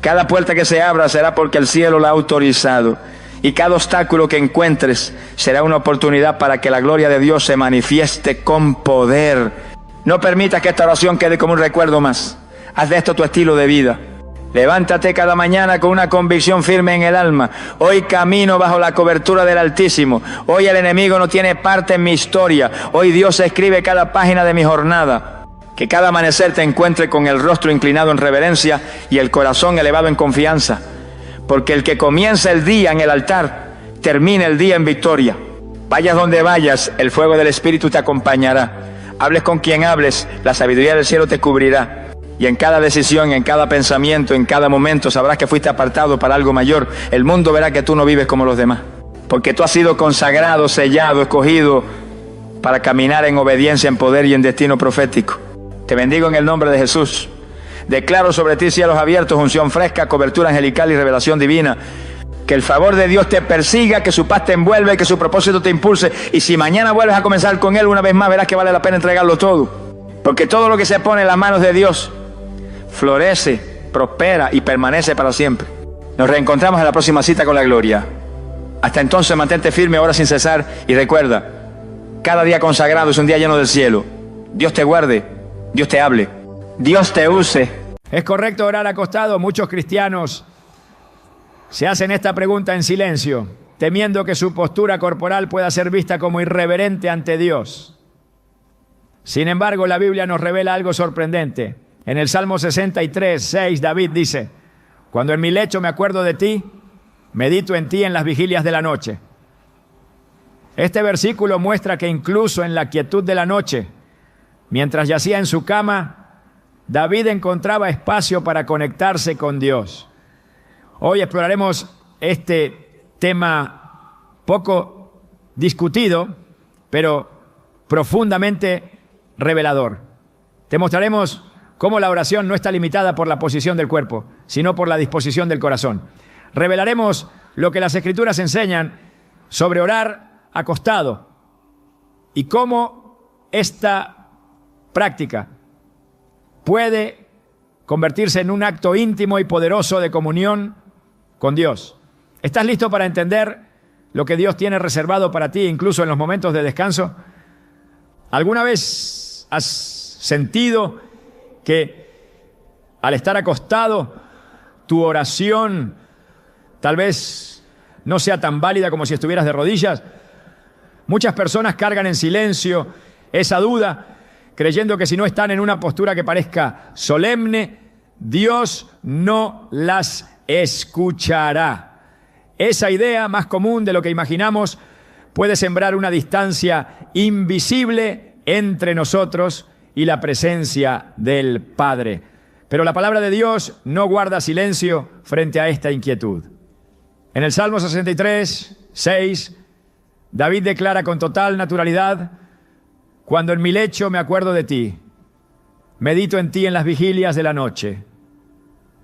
Cada puerta que se abra será porque el cielo la ha autorizado. Y cada obstáculo que encuentres será una oportunidad para que la gloria de Dios se manifieste con poder. No permitas que esta oración quede como un recuerdo más. Haz de esto tu estilo de vida. Levántate cada mañana con una convicción firme en el alma. Hoy camino bajo la cobertura del Altísimo. Hoy el enemigo no tiene parte en mi historia. Hoy Dios escribe cada página de mi jornada. Que cada amanecer te encuentre con el rostro inclinado en reverencia y el corazón elevado en confianza. Porque el que comienza el día en el altar, termina el día en victoria. Vayas donde vayas, el fuego del Espíritu te acompañará. Hables con quien hables, la sabiduría del cielo te cubrirá. Y en cada decisión, en cada pensamiento, en cada momento sabrás que fuiste apartado para algo mayor. El mundo verá que tú no vives como los demás. Porque tú has sido consagrado, sellado, escogido para caminar en obediencia, en poder y en destino profético. Te bendigo en el nombre de Jesús. Declaro sobre ti cielos abiertos, unción fresca, cobertura angelical y revelación divina. Que el favor de Dios te persiga, que su paz te envuelva y que su propósito te impulse. Y si mañana vuelves a comenzar con Él una vez más, verás que vale la pena entregarlo todo. Porque todo lo que se pone en las manos de Dios florece, prospera y permanece para siempre. Nos reencontramos en la próxima cita con la gloria. Hasta entonces mantente firme ahora sin cesar y recuerda, cada día consagrado es un día lleno del cielo. Dios te guarde, Dios te hable, Dios te use. ¿Es correcto orar acostado? Muchos cristianos se hacen esta pregunta en silencio, temiendo que su postura corporal pueda ser vista como irreverente ante Dios. Sin embargo, la Biblia nos revela algo sorprendente. En el Salmo 63, 6, David dice, cuando en mi lecho me acuerdo de ti, medito en ti en las vigilias de la noche. Este versículo muestra que incluso en la quietud de la noche, mientras yacía en su cama, David encontraba espacio para conectarse con Dios. Hoy exploraremos este tema poco discutido, pero profundamente revelador. Te mostraremos cómo la oración no está limitada por la posición del cuerpo, sino por la disposición del corazón. Revelaremos lo que las Escrituras enseñan sobre orar acostado y cómo esta práctica puede convertirse en un acto íntimo y poderoso de comunión con Dios. ¿Estás listo para entender lo que Dios tiene reservado para ti, incluso en los momentos de descanso? ¿Alguna vez has sentido que al estar acostado, tu oración tal vez no sea tan válida como si estuvieras de rodillas? Muchas personas cargan en silencio esa duda, creyendo que si no están en una postura que parezca solemne, Dios no las escuchará. Esa idea, más común de lo que imaginamos, puede sembrar una distancia invisible entre nosotros y la presencia del Padre. Pero la palabra de Dios no guarda silencio frente a esta inquietud. En el Salmo 63, 6, David declara con total naturalidad, Cuando en mi lecho me acuerdo de ti, medito en ti en las vigilias de la noche.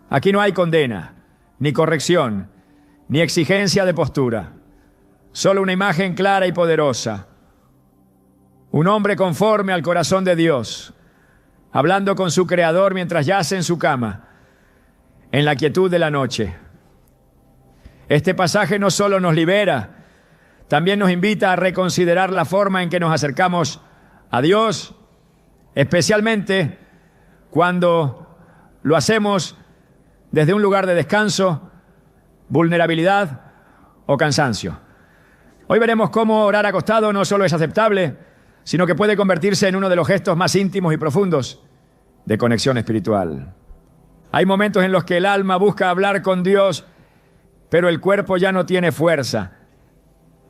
Aquí no hay condena, ni corrección, ni exigencia de postura. Solo una imagen clara y poderosa. Un hombre conforme al corazón de Dios, hablando con su Creador mientras yace en su cama, en la quietud de la noche. Este pasaje no solo nos libera, también nos invita a reconsiderar la forma en que nos acercamos a Dios, especialmente cuando lo hacemos desde un lugar de descanso, vulnerabilidad o cansancio. Hoy veremos cómo orar acostado no solo es aceptable, sino que puede convertirse en uno de los gestos más íntimos y profundos de conexión espiritual. Hay momentos en los que el alma busca hablar con Dios, pero el cuerpo ya no tiene fuerza.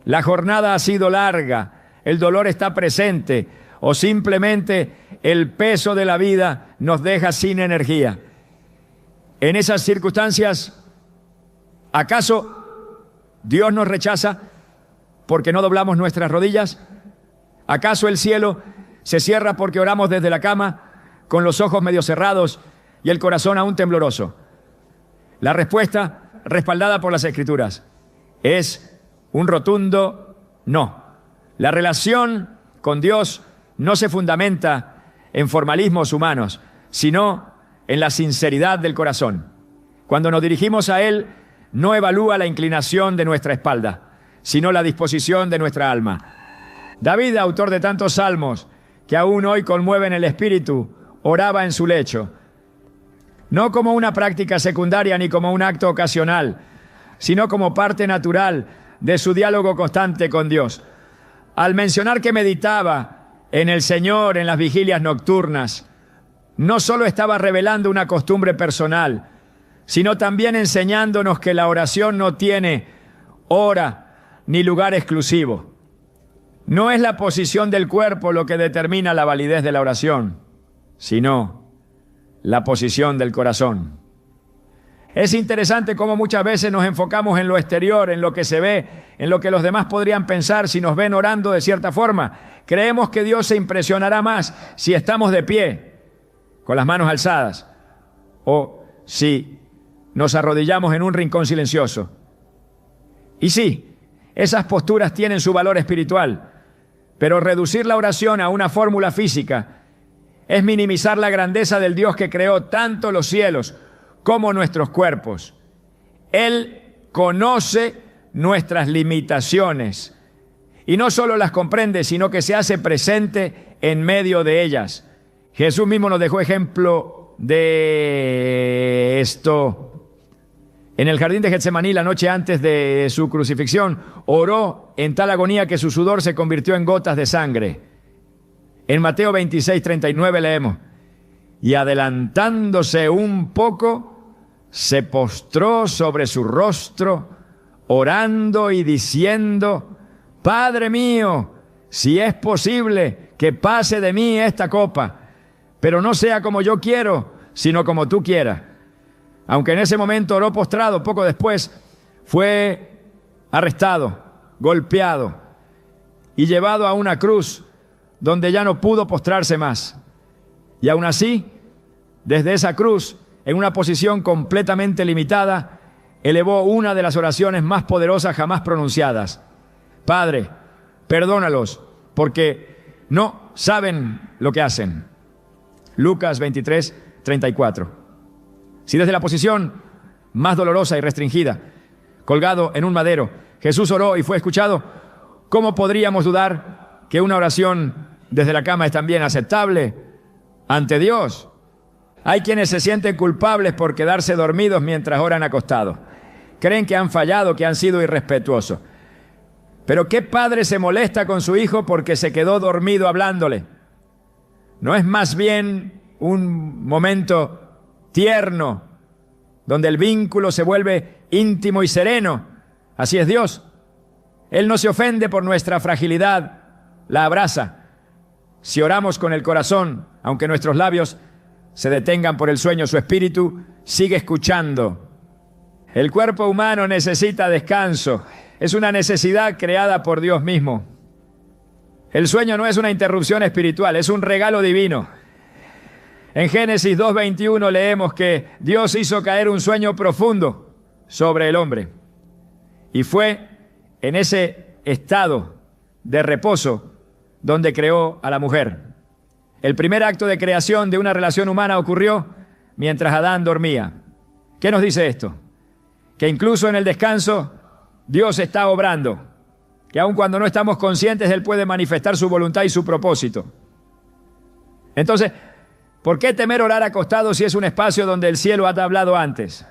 La jornada ha sido larga, el dolor está presente, o simplemente el peso de la vida nos deja sin energía. En esas circunstancias, ¿acaso Dios nos rechaza porque no doblamos nuestras rodillas? ¿Acaso el cielo se cierra porque oramos desde la cama, con los ojos medio cerrados y el corazón aún tembloroso? La respuesta, respaldada por las Escrituras, es un rotundo no. La relación con Dios no se fundamenta en formalismos humanos, sino en la sinceridad del corazón. Cuando nos dirigimos a Él, no evalúa la inclinación de nuestra espalda, sino la disposición de nuestra alma. David, autor de tantos salmos que aún hoy conmueven el espíritu, oraba en su lecho, no como una práctica secundaria ni como un acto ocasional, sino como parte natural de su diálogo constante con Dios. Al mencionar que meditaba en el Señor en las vigilias nocturnas, no solo estaba revelando una costumbre personal, sino también enseñándonos que la oración no tiene hora ni lugar exclusivo. No es la posición del cuerpo lo que determina la validez de la oración, sino la posición del corazón. Es interesante cómo muchas veces nos enfocamos en lo exterior, en lo que se ve, en lo que los demás podrían pensar si nos ven orando de cierta forma. Creemos que Dios se impresionará más si estamos de pie, con las manos alzadas, o si nos arrodillamos en un rincón silencioso. Y sí, esas posturas tienen su valor espiritual, pero reducir la oración a una fórmula física es minimizar la grandeza del Dios que creó tanto los cielos como nuestros cuerpos. Él conoce nuestras limitaciones y no solo las comprende, sino que se hace presente en medio de ellas. Jesús mismo nos dejó ejemplo de esto. En el jardín de Getsemaní, la noche antes de su crucifixión, oró en tal agonía que su sudor se convirtió en gotas de sangre. En Mateo 26:39 leemos: y adelantándose un poco, se postró sobre su rostro, orando y diciendo: Padre mío, si es posible, que pase de mí esta copa, pero no sea como yo quiero, sino como tú quieras. Aunque en ese momento oró postrado, poco después fue arrestado, golpeado y llevado a una cruz donde ya no pudo postrarse más. Y aún así, desde esa cruz, en una posición completamente limitada, elevó una de las oraciones más poderosas jamás pronunciadas: Padre, perdónalos, porque no saben lo que hacen. Lucas 23:34. Si desde la posición más dolorosa y restringida, colgado en un madero, Jesús oró y fue escuchado, ¿cómo podríamos dudar que una oración desde la cama es también aceptable ante Dios? Hay quienes se sienten culpables por quedarse dormidos mientras oran acostados. Creen que han fallado, que han sido irrespetuosos. Pero ¿qué padre se molesta con su hijo porque se quedó dormido hablándole? ¿No es más bien un momento tierno, donde el vínculo se vuelve íntimo y sereno? Así es Dios. Él no se ofende por nuestra fragilidad, la abraza. Si oramos con el corazón, aunque nuestros labios se detengan por el sueño, su espíritu sigue escuchando. El cuerpo humano necesita descanso. Es una necesidad creada por Dios mismo. El sueño no es una interrupción espiritual, es un regalo divino. En Génesis 2:21 leemos que Dios hizo caer un sueño profundo sobre el hombre. Y fue en ese estado de reposo donde creó a la mujer. El primer acto de creación de una relación humana ocurrió mientras Adán dormía. ¿Qué nos dice esto? Que incluso en el descanso Dios está obrando, que aun cuando no estamos conscientes, Él puede manifestar su voluntad y su propósito. Entonces, ¿por qué temer orar acostado si es un espacio donde el cielo ha hablado antes?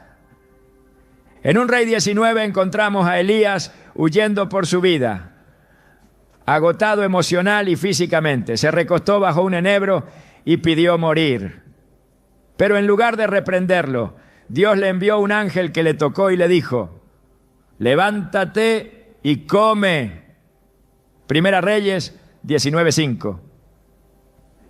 En un Rey 19 encontramos a Elías huyendo por su vida, agotado emocional y físicamente. Se recostó bajo un enebro y pidió morir. Pero en lugar de reprenderlo, Dios le envió un ángel que le tocó y le dijo: levántate y come. Primera Reyes 19:5.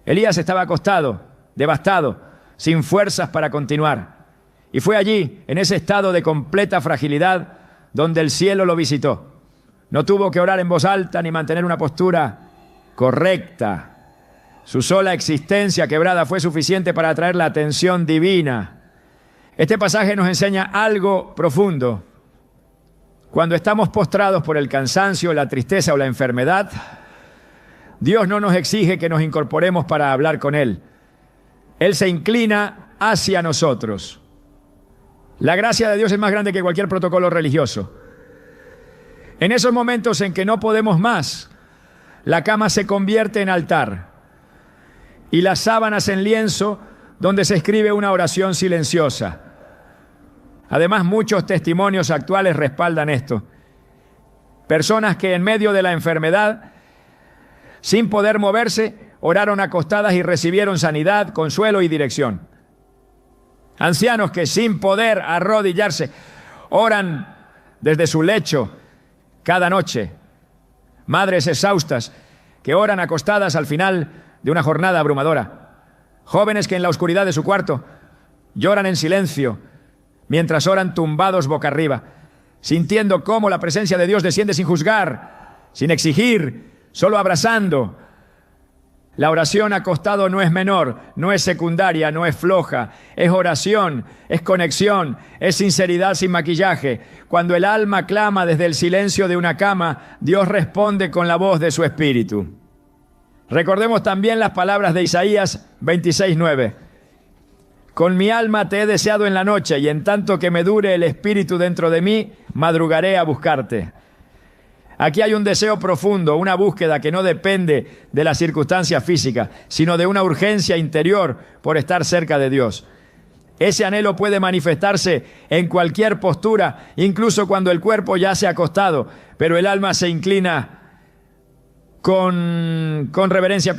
Elías estaba acostado, devastado, sin fuerzas para continuar. Y fue allí, en ese estado de completa fragilidad, donde el cielo lo visitó. No tuvo que orar en voz alta ni mantener una postura correcta. Su sola existencia quebrada fue suficiente para atraer la atención divina. Este pasaje nos enseña algo profundo. Cuando estamos postrados por el cansancio, la tristeza o la enfermedad, Dios no nos exige que nos incorporemos para hablar con Él. Él se inclina hacia nosotros. La gracia de Dios es más grande que cualquier protocolo religioso. En esos momentos en que no podemos más, la cama se convierte en altar y las sábanas en lienzo donde se escribe una oración silenciosa. Además, muchos testimonios actuales respaldan esto. Personas que en medio de la enfermedad, sin poder moverse, oraron acostadas y recibieron sanidad, consuelo y dirección. Ancianos que sin poder arrodillarse, oran desde su lecho cada noche. Madres exhaustas que oran acostadas al final de una jornada abrumadora. Jóvenes que en la oscuridad de su cuarto lloran en silencio mientras oran tumbados boca arriba, sintiendo cómo la presencia de Dios desciende sin juzgar, sin exigir, solo abrazando. La oración acostado no es menor, no es secundaria, no es floja, es oración, es conexión, es sinceridad sin maquillaje. Cuando el alma clama desde el silencio de una cama, Dios responde con la voz de su espíritu. Recordemos también las palabras de Isaías 26:9. Con mi alma te he deseado en la noche, y en tanto que me dure el espíritu dentro de mí, madrugaré a buscarte. Aquí hay un deseo profundo, una búsqueda que no depende de las circunstancias físicas, sino de una urgencia interior por estar cerca de Dios. Ese anhelo puede manifestarse en cualquier postura, incluso cuando el cuerpo ya se ha acostado, pero el alma se inclina con reverencia.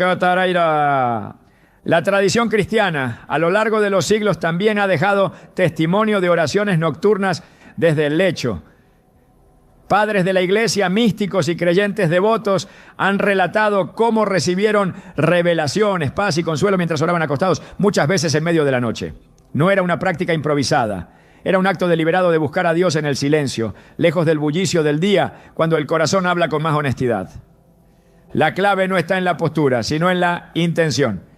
La tradición cristiana a lo largo de los siglos también ha dejado testimonio de oraciones nocturnas desde el lecho. Padres de la iglesia, místicos y creyentes devotos han relatado cómo recibieron revelaciones, paz y consuelo mientras oraban acostados, muchas veces en medio de la noche. No era una práctica improvisada, era un acto deliberado de buscar a Dios en el silencio, lejos del bullicio del día, cuando el corazón habla con más honestidad. La clave no está en la postura, sino en la intención.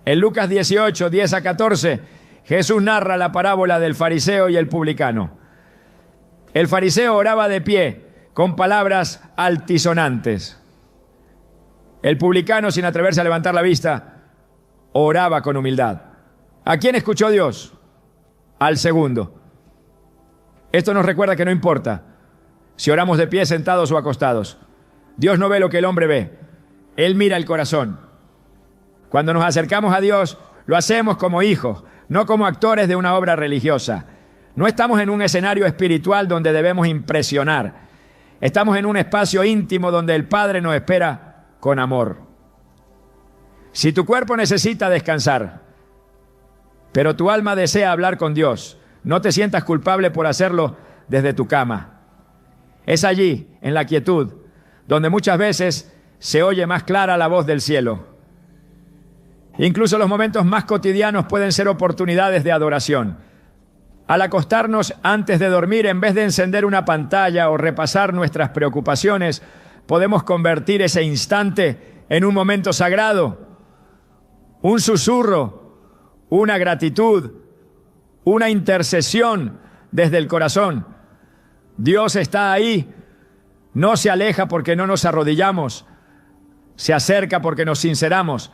En Lucas 18, 10 a 14, Jesús narra la parábola del fariseo y el publicano. El fariseo oraba de pie, con palabras altisonantes. El publicano, sin atreverse a levantar la vista, oraba con humildad. ¿A quién escuchó Dios? Al segundo. Esto nos recuerda que no importa si oramos de pie, sentados o acostados. Dios no ve lo que el hombre ve. Él mira el corazón. Cuando nos acercamos a Dios, lo hacemos como hijos, no como actores de una obra religiosa. No estamos en un escenario espiritual donde debemos impresionar. Estamos en un espacio íntimo donde el Padre nos espera con amor. Si tu cuerpo necesita descansar, pero tu alma desea hablar con Dios, no te sientas culpable por hacerlo desde tu cama. Es allí, en la quietud, donde muchas veces se oye más clara la voz del cielo. Incluso los momentos más cotidianos pueden ser oportunidades de adoración. Al acostarnos antes de dormir, en vez de encender una pantalla o repasar nuestras preocupaciones, podemos convertir ese instante en un momento sagrado, un susurro, una gratitud, una intercesión desde el corazón. Dios está ahí, no se aleja porque no nos arrodillamos, se acerca porque nos sinceramos.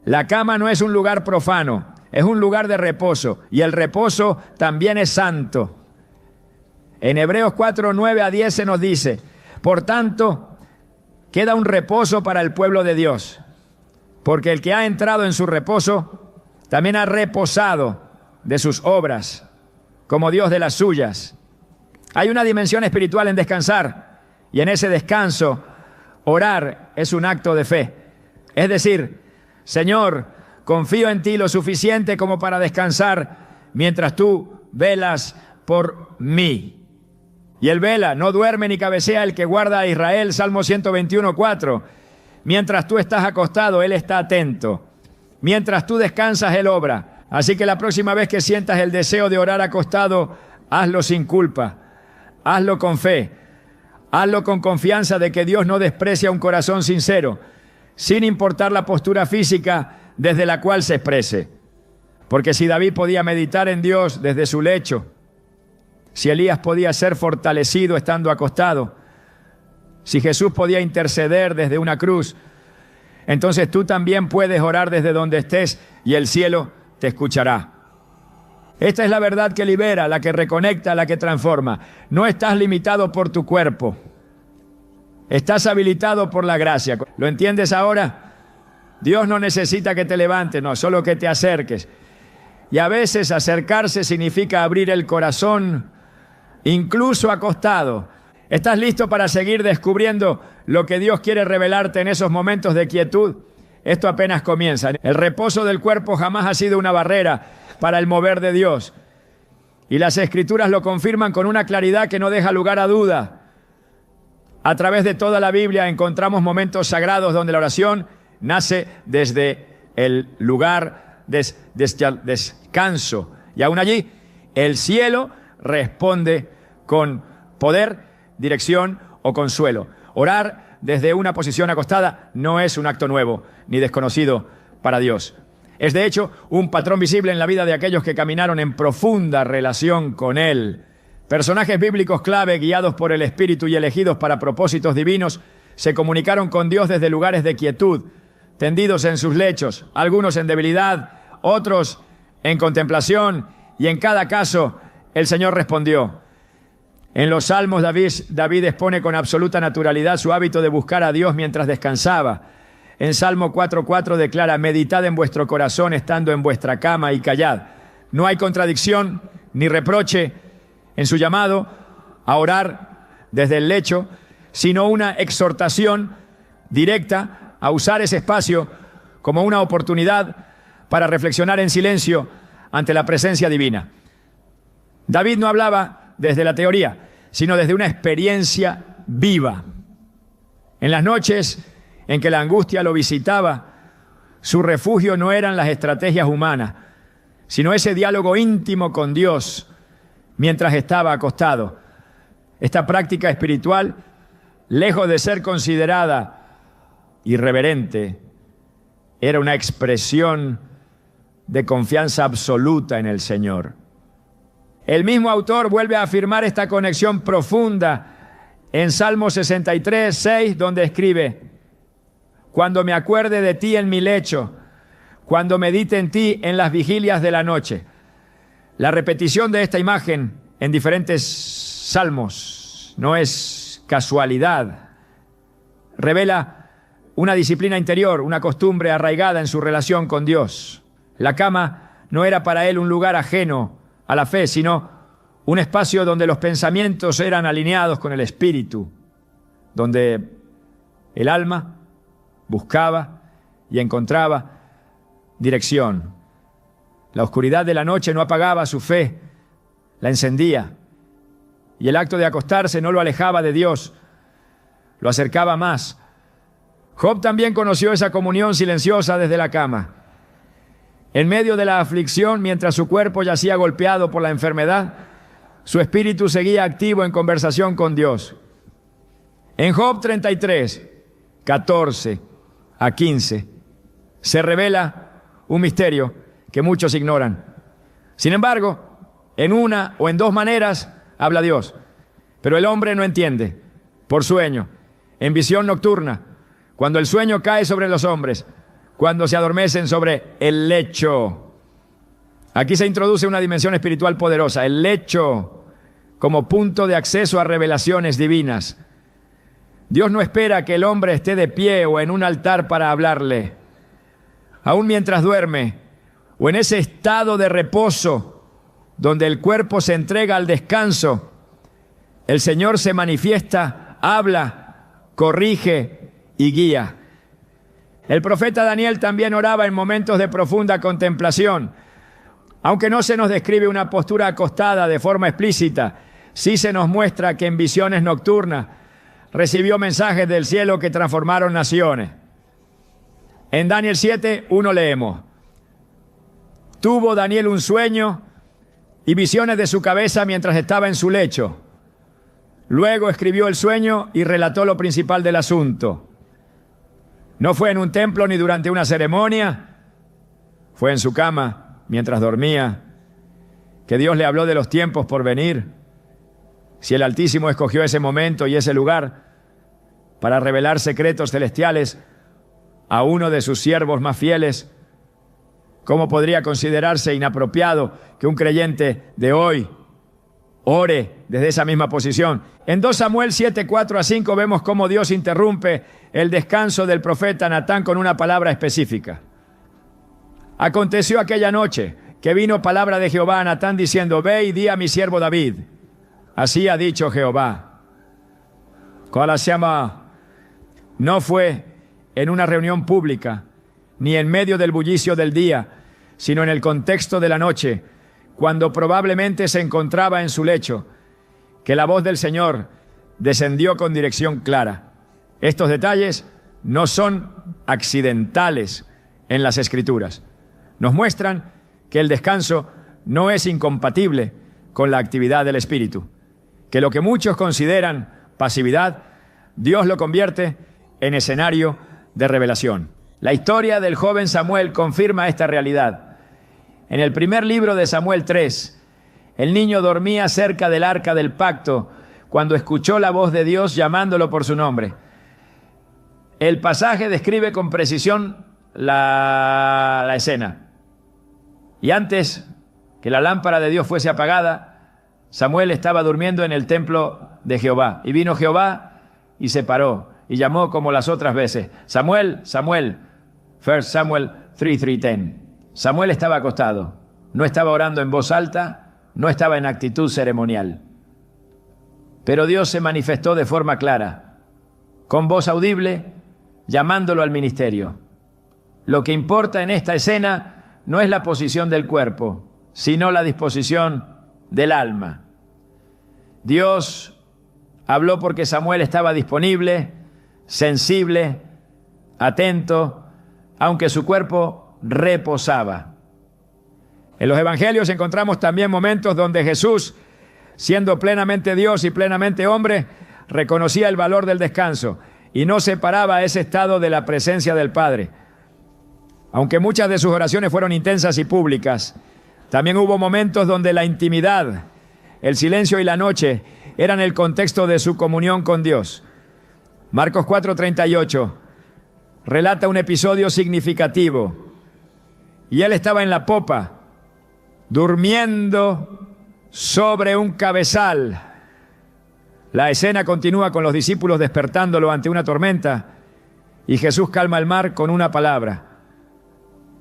La cama no es un lugar profano, es un lugar de reposo, y el reposo también es santo. En Hebreos 4, 9 a 10 se nos dice: por tanto, queda un reposo para el pueblo de Dios, porque el que ha entrado en su reposo también ha reposado de sus obras, como Dios de las suyas. Hay una dimensión espiritual en descansar, y en ese descanso, orar es un acto de fe. Es decir, Señor, confío en ti lo suficiente como para descansar mientras tú velas por mí. Y él vela, no duerme ni cabecea el que guarda a Israel, Salmo 121, 4. Mientras tú estás acostado, él está atento. Mientras tú descansas, él obra. Así que la próxima vez que sientas el deseo de orar acostado, hazlo sin culpa, hazlo con fe, hazlo con confianza de que Dios no desprecia un corazón sincero, sin importar la postura física desde la cual se exprese. Porque si David podía meditar en Dios desde su lecho, si Elías podía ser fortalecido estando acostado, si Jesús podía interceder desde una cruz, entonces tú también puedes orar desde donde estés y el cielo te escuchará. Esta es la verdad que libera, la que reconecta, la que transforma. No estás limitado por tu cuerpo. Estás habilitado por la gracia. ¿Lo entiendes ahora? Dios no necesita que te levantes, no, solo que te acerques. Y a veces acercarse significa abrir el corazón, incluso acostado. ¿Estás listo para seguir descubriendo lo que Dios quiere revelarte en esos momentos de quietud? Esto apenas comienza. El reposo del cuerpo jamás ha sido una barrera para el mover de Dios. Y las Escrituras lo confirman con una claridad que no deja lugar a duda. A través de toda la Biblia encontramos momentos sagrados donde la oración nace desde el lugar de descanso. Y aún allí, el cielo responde con poder, dirección o consuelo. Orar desde una posición acostada no es un acto nuevo ni desconocido para Dios. Es de hecho un patrón visible en la vida de aquellos que caminaron en profunda relación con Él. Personajes bíblicos clave, guiados por el Espíritu y elegidos para propósitos divinos, se comunicaron con Dios desde lugares de quietud, tendidos en sus lechos, algunos en debilidad, otros en contemplación, y en cada caso el Señor respondió. En los Salmos David expone con absoluta naturalidad su hábito de buscar a Dios mientras descansaba. En Salmo 4:4 declara: meditad en vuestro corazón estando en vuestra cama y callad. No hay contradicción ni reproche en su llamado a orar desde el lecho, sino una exhortación directa a usar ese espacio como una oportunidad para reflexionar en silencio ante la presencia divina. David no hablaba desde la teoría, sino desde una experiencia viva. En las noches en que la angustia lo visitaba, su refugio no eran las estrategias humanas, sino ese diálogo íntimo con Dios mientras estaba acostado. Esta práctica espiritual, lejos de ser considerada irreverente, era una expresión de confianza absoluta en el Señor. El mismo autor vuelve a afirmar esta conexión profunda en Salmo 63, 6, donde escribe: cuando me acuerde de ti en mi lecho, cuando medite en ti en las vigilias de la noche. La repetición de esta imagen en diferentes salmos no es casualidad. Revela una disciplina interior, una costumbre arraigada en su relación con Dios. La cama no era para él un lugar ajeno a la fe, sino un espacio donde los pensamientos eran alineados con el espíritu, donde el alma buscaba y encontraba dirección. La oscuridad de la noche no apagaba su fe, la encendía. Y el acto de acostarse no lo alejaba de Dios, lo acercaba más. Job también conoció esa comunión silenciosa desde la cama. En medio de la aflicción, mientras su cuerpo yacía golpeado por la enfermedad, su espíritu seguía activo en conversación con Dios. En Job 33, 14 a 15, se revela un misterio que muchos ignoran. Sin embargo, en una o en dos maneras habla Dios, pero el hombre no entiende. Por sueño, en visión nocturna, cuando el sueño cae sobre los hombres, cuando se adormecen sobre el lecho. Aquí se introduce una dimensión espiritual poderosa, el lecho como punto de acceso a revelaciones divinas. Dios no espera que el hombre esté de pie o en un altar para hablarle. Aún mientras duerme o en ese estado de reposo donde el cuerpo se entrega al descanso, el Señor se manifiesta, habla, corrige y guía. El profeta Daniel también oraba en momentos de profunda contemplación. Aunque no se nos describe una postura acostada de forma explícita, sí se nos muestra que en visiones nocturnas recibió mensajes del cielo que transformaron naciones. En Daniel 7:1 leemos: tuvo Daniel un sueño y visiones de su cabeza mientras estaba en su lecho. Luego escribió el sueño y relató lo principal del asunto. No fue en un templo ni durante una ceremonia, fue en su cama mientras dormía, que Dios le habló de los tiempos por venir. Si el Altísimo escogió ese momento y ese lugar para revelar secretos celestiales a uno de sus siervos más fieles, ¿cómo podría considerarse inapropiado que un creyente de hoy ore desde esa misma posición? En 2 Samuel 7:4-5 vemos cómo Dios interrumpe el descanso del profeta Natán con una palabra específica. Aconteció aquella noche que vino palabra de Jehová a Natán diciendo: ve y di a mi siervo David, así ha dicho Jehová. No fue en una reunión pública, ni en medio del bullicio del día, sino en el contexto de la noche, cuando probablemente se encontraba en su lecho, que la voz del Señor descendió con dirección clara. Estos detalles no son accidentales en las Escrituras. Nos muestran que el descanso no es incompatible con la actividad del Espíritu, que lo que muchos consideran pasividad, Dios lo convierte en escenario de revelación. La historia del joven Samuel confirma esta realidad. En el primer libro de Samuel 3, el niño dormía cerca del arca del pacto cuando escuchó la voz de Dios llamándolo por su nombre. El pasaje describe con precisión la escena. Y antes que la lámpara de Dios fuese apagada, Samuel estaba durmiendo en el templo de Jehová. Y vino Jehová y se paró y llamó como las otras veces: Samuel, Samuel. 1 Samuel 3:10. Samuel estaba acostado, no estaba orando en voz alta, no estaba en actitud ceremonial. Pero Dios se manifestó de forma clara, con voz audible, llamándolo al ministerio. Lo que importa en esta escena no es la posición del cuerpo, sino la disposición del alma. Dios habló porque Samuel estaba disponible, sensible, atento, aunque su cuerpo reposaba. En los evangelios encontramos también momentos donde Jesús, siendo plenamente Dios y plenamente hombre, reconocía el valor del descanso y no separaba ese estado de la presencia del Padre. Aunque muchas de sus oraciones fueron intensas y públicas, también hubo momentos donde la intimidad, el silencio y la noche eran el contexto de su comunión con Dios. Marcos 4:38 relata un episodio significativo. Y él estaba en la popa, durmiendo sobre un cabezal. La escena continúa con los discípulos despertándolo ante una tormenta y Jesús calma el mar con una palabra.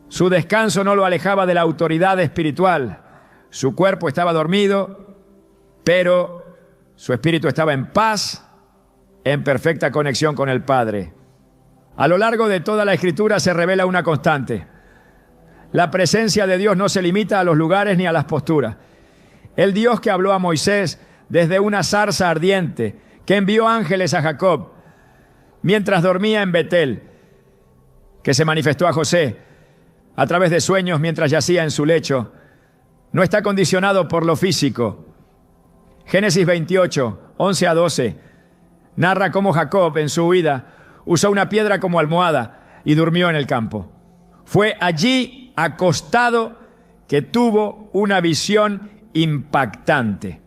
Su descanso no lo alejaba de la autoridad espiritual. Su cuerpo estaba dormido, pero su espíritu estaba en paz, en perfecta conexión con el Padre. A lo largo de toda la Escritura se revela una constante. La presencia de Dios no se limita a los lugares ni a las posturas. El Dios que habló a Moisés desde una zarza ardiente, que envió ángeles a Jacob mientras dormía en Betel, que se manifestó a José a través de sueños mientras yacía en su lecho, no está condicionado por lo físico. Génesis 28, 11 a 12, Narra cómo Jacob, en su huida, usó una piedra como almohada y durmió en el campo. Fue allí, acostado, que tuvo una visión impactante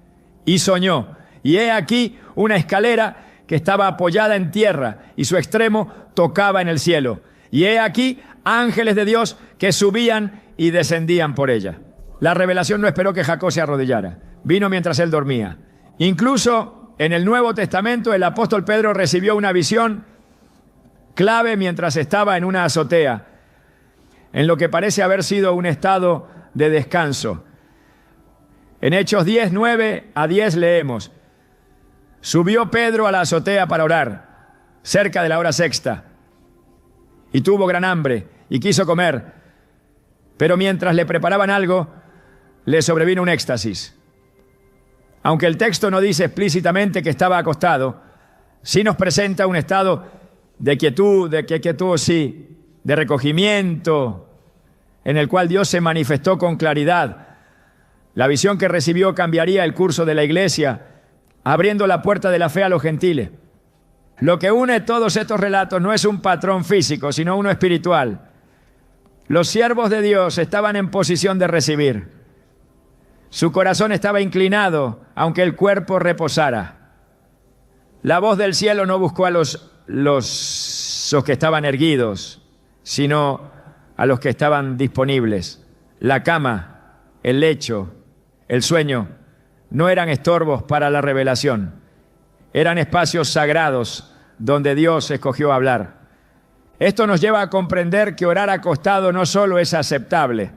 y soñó. Y he aquí una escalera que estaba apoyada en tierra y su extremo tocaba en el cielo. Y he aquí ángeles de Dios que subían y descendían por ella. La revelación no esperó que Jacob se arrodillara. Vino mientras él dormía. Incluso en el Nuevo Testamento el apóstol Pedro recibió una visión clave mientras estaba en una azotea, en lo que parece haber sido un estado de descanso. En Hechos 10, 9 a 10 leemos: subió Pedro a la azotea para orar, cerca de la hora sexta, y tuvo gran hambre y quiso comer, pero mientras le preparaban algo, le sobrevino un éxtasis. Aunque el texto no dice explícitamente que estaba acostado, sí nos presenta un estado de quietud, de recogimiento, en el cual Dios se manifestó con claridad. La visión que recibió cambiaría el curso de la iglesia, abriendo la puerta de la fe a los gentiles. Lo que une todos estos relatos no es un patrón físico, sino uno espiritual. Los siervos de Dios estaban en posición de recibir. Su corazón estaba inclinado, aunque el cuerpo reposara. La voz del cielo no buscó a los que estaban erguidos, sino a los que estaban disponibles. La cama, el lecho, el sueño no eran estorbos para la revelación. Eran espacios sagrados donde Dios escogió hablar. Esto nos lleva a comprender que orar acostado no solo es aceptable,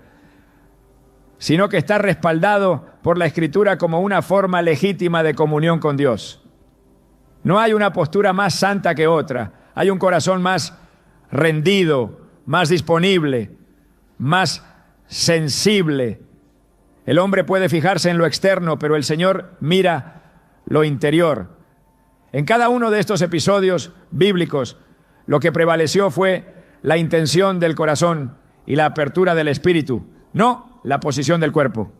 sino que está respaldado por la Escritura como una forma legítima de comunión con Dios. No hay una postura más santa que otra. Hay un corazón más rendido, más disponible, más sensible. El hombre puede fijarse en lo externo, pero el Señor mira lo interior. En cada uno de estos episodios bíblicos, lo que prevaleció fue la intención del corazón y la apertura del espíritu, no la posición del cuerpo.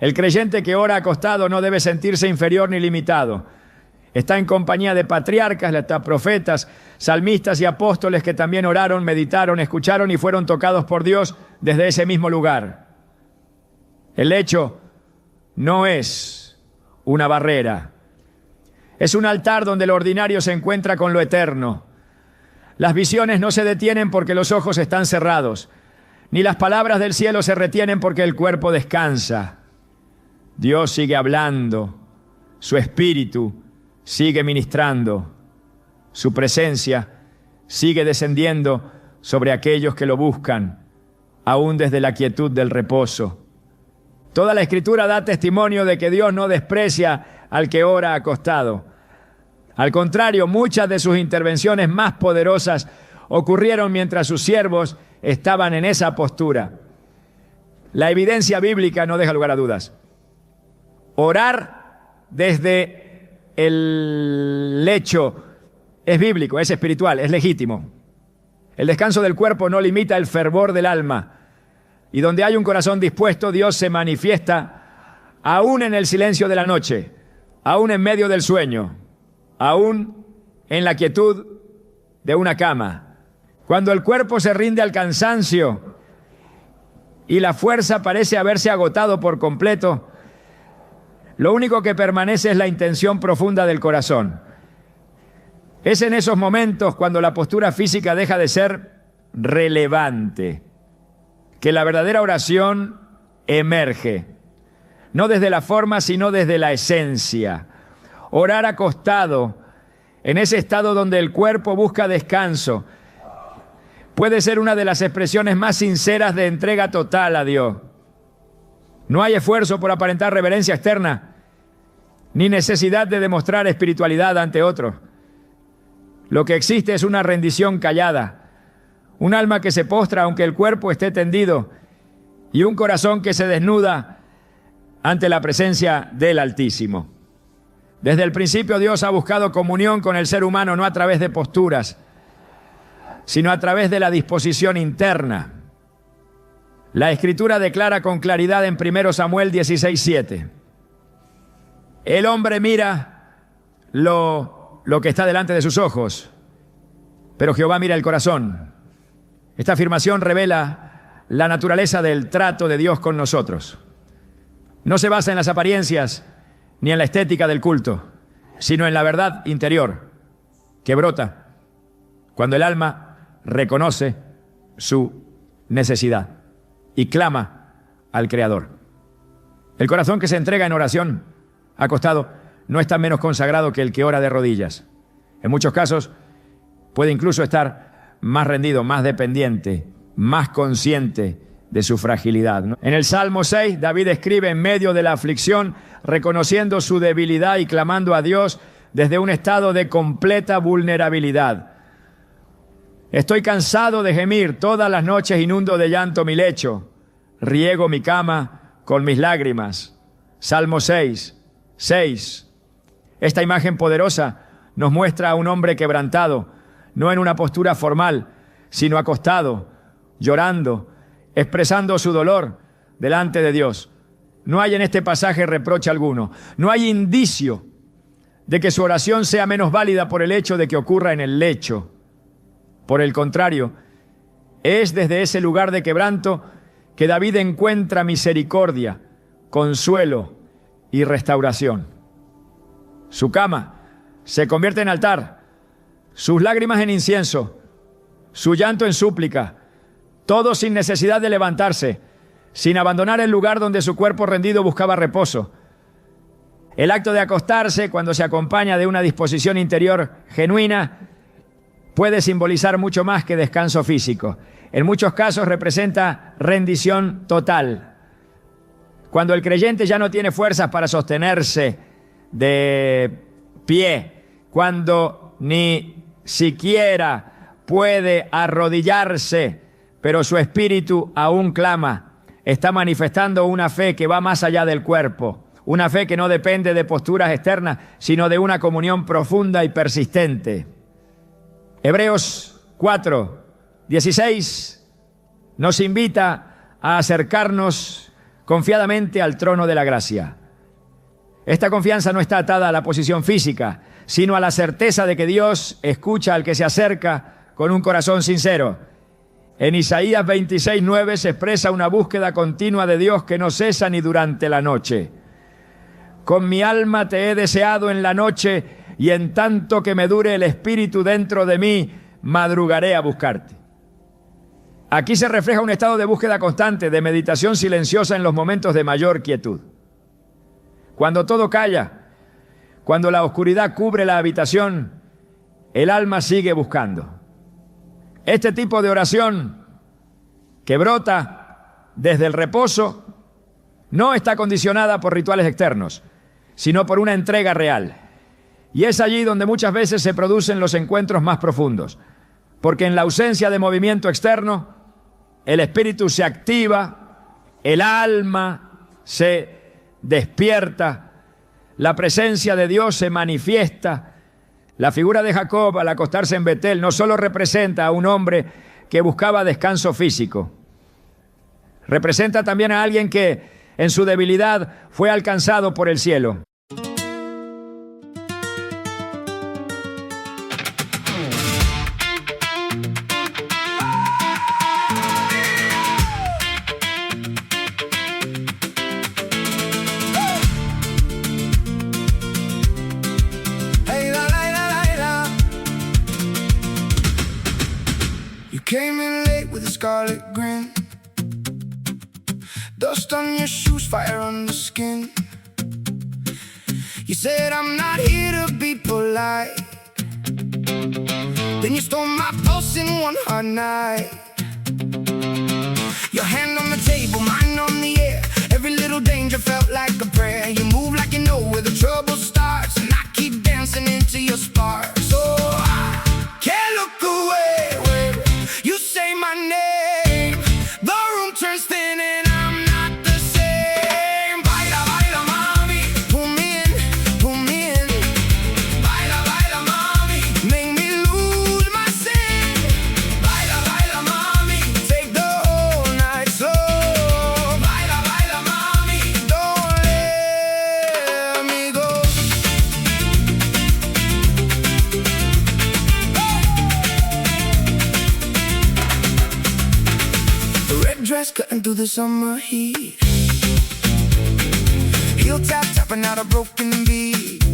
El creyente que ora acostado no debe sentirse inferior ni limitado. Está en compañía de patriarcas, profetas, salmistas y apóstoles que también oraron, meditaron, escucharon y fueron tocados por Dios desde ese mismo lugar. El lecho no es una barrera. Es un altar donde lo ordinario se encuentra con lo eterno. Las visiones no se detienen porque los ojos están cerrados, ni las palabras del cielo se retienen porque el cuerpo descansa. Dios sigue hablando, su espíritu sigue ministrando, su presencia sigue descendiendo sobre aquellos que lo buscan, aún desde la quietud del reposo. Toda la Escritura da testimonio de que Dios no desprecia al que ora acostado. Al contrario, muchas de sus intervenciones más poderosas ocurrieron mientras sus siervos estaban en esa postura. La evidencia bíblica no deja lugar a dudas. Orar desde el lecho es bíblico, es espiritual, es legítimo. El descanso del cuerpo no limita el fervor del alma. Y donde hay un corazón dispuesto, Dios se manifiesta aún en el silencio de la noche, aún en medio del sueño, aún en la quietud de una cama. Cuando el cuerpo se rinde al cansancio y la fuerza parece haberse agotado por completo, lo único que permanece es la intención profunda del corazón. Es en esos momentos, cuando la postura física deja de ser relevante, que la verdadera oración emerge, no desde la forma, sino desde la esencia. Orar acostado, en ese estado donde el cuerpo busca descanso, puede ser una de las expresiones más sinceras de entrega total a Dios. No hay esfuerzo por aparentar reverencia externa, ni necesidad de demostrar espiritualidad ante otros. Lo que existe es una rendición callada, un alma que se postra aunque el cuerpo esté tendido y un corazón que se desnuda ante la presencia del Altísimo. Desde el principio Dios ha buscado comunión con el ser humano no a través de posturas, sino a través de la disposición interna. La Escritura declara con claridad en 1 Samuel 16:7. El hombre mira lo lo que está delante de sus ojos, pero Jehová mira el corazón. Esta afirmación revela la naturaleza del trato de Dios con nosotros. No se basa en las apariencias ni en la estética del culto, sino en la verdad interior que brota cuando el alma reconoce su necesidad y clama al Creador. El corazón que se entrega en oración acostado no está menos consagrado que el que ora de rodillas. En muchos casos puede incluso estar más rendido, más dependiente, más consciente de su fragilidad, ¿no? En el Salmo 6, David escribe en medio de la aflicción, reconociendo su debilidad y clamando a Dios desde un estado de completa vulnerabilidad. Estoy cansado de gemir, todas las noches inundo de llanto mi lecho, riego mi cama con mis lágrimas. Salmo 6. Esta imagen poderosa nos muestra a un hombre quebrantado, no en una postura formal, sino acostado, llorando, expresando su dolor delante de Dios. No hay en este pasaje reproche alguno. No hay indicio de que su oración sea menos válida por el hecho de que ocurra en el lecho. Por el contrario, es desde ese lugar de quebranto que David encuentra misericordia, consuelo y restauración. Su cama se convierte en altar, sus lágrimas en incienso, su llanto en súplica, todo sin necesidad de levantarse, sin abandonar el lugar donde su cuerpo rendido buscaba reposo. El acto de acostarse, cuando se acompaña de una disposición interior genuina, puede simbolizar mucho más que descanso físico. En muchos casos representa rendición total. Cuando el creyente ya no tiene fuerzas para sostenerse de pie, cuando ni siquiera puede arrodillarse, pero su espíritu aún clama, está manifestando una fe que va más allá del cuerpo, una fe que no depende de posturas externas, sino de una comunión profunda y persistente. Hebreos 4:16 nos invita a acercarnos confiadamente al trono de la gracia. Esta confianza no está atada a la posición física, sino a la certeza de que Dios escucha al que se acerca con un corazón sincero. En Isaías 26:9 se expresa una búsqueda continua de Dios que no cesa ni durante la noche. Con mi alma te he deseado en la noche, y en tanto que me dure el espíritu dentro de mí, madrugaré a buscarte. Aquí se refleja un estado de búsqueda constante, de meditación silenciosa en los momentos de mayor quietud. Cuando todo calla, cuando la oscuridad cubre la habitación, el alma sigue buscando. Este tipo de oración que brota desde el reposo no está condicionada por rituales externos, sino por una entrega real. Y es allí donde muchas veces se producen los encuentros más profundos, porque en la ausencia de movimiento externo, el espíritu se activa, el alma se despierta, la presencia de Dios se manifiesta. La figura de Jacob al acostarse en Betel no solo representa a un hombre que buscaba descanso físico, representa también a alguien que en su debilidad fue alcanzado por el cielo. Came in late with a scarlet grin, dust on your shoes, fire on the skin. You said I'm not here to be polite, then you stole my pulse in one hard night. Your hand on the table, mine on the air. Every little danger felt like a prayer. You move like you know where the trouble starts, and I keep dancing into your spark. So I can't look away when you say my name. The room turns thin and I'm not the same. Baila, baila, mami, pull me in. Baila, baila, mami, make me lose my sin. Baila, baila, mami, take the whole night slow. Baila, baila, mami, don't let me go. cutting through the summer heat. Heel tap, tapping out a broken beat.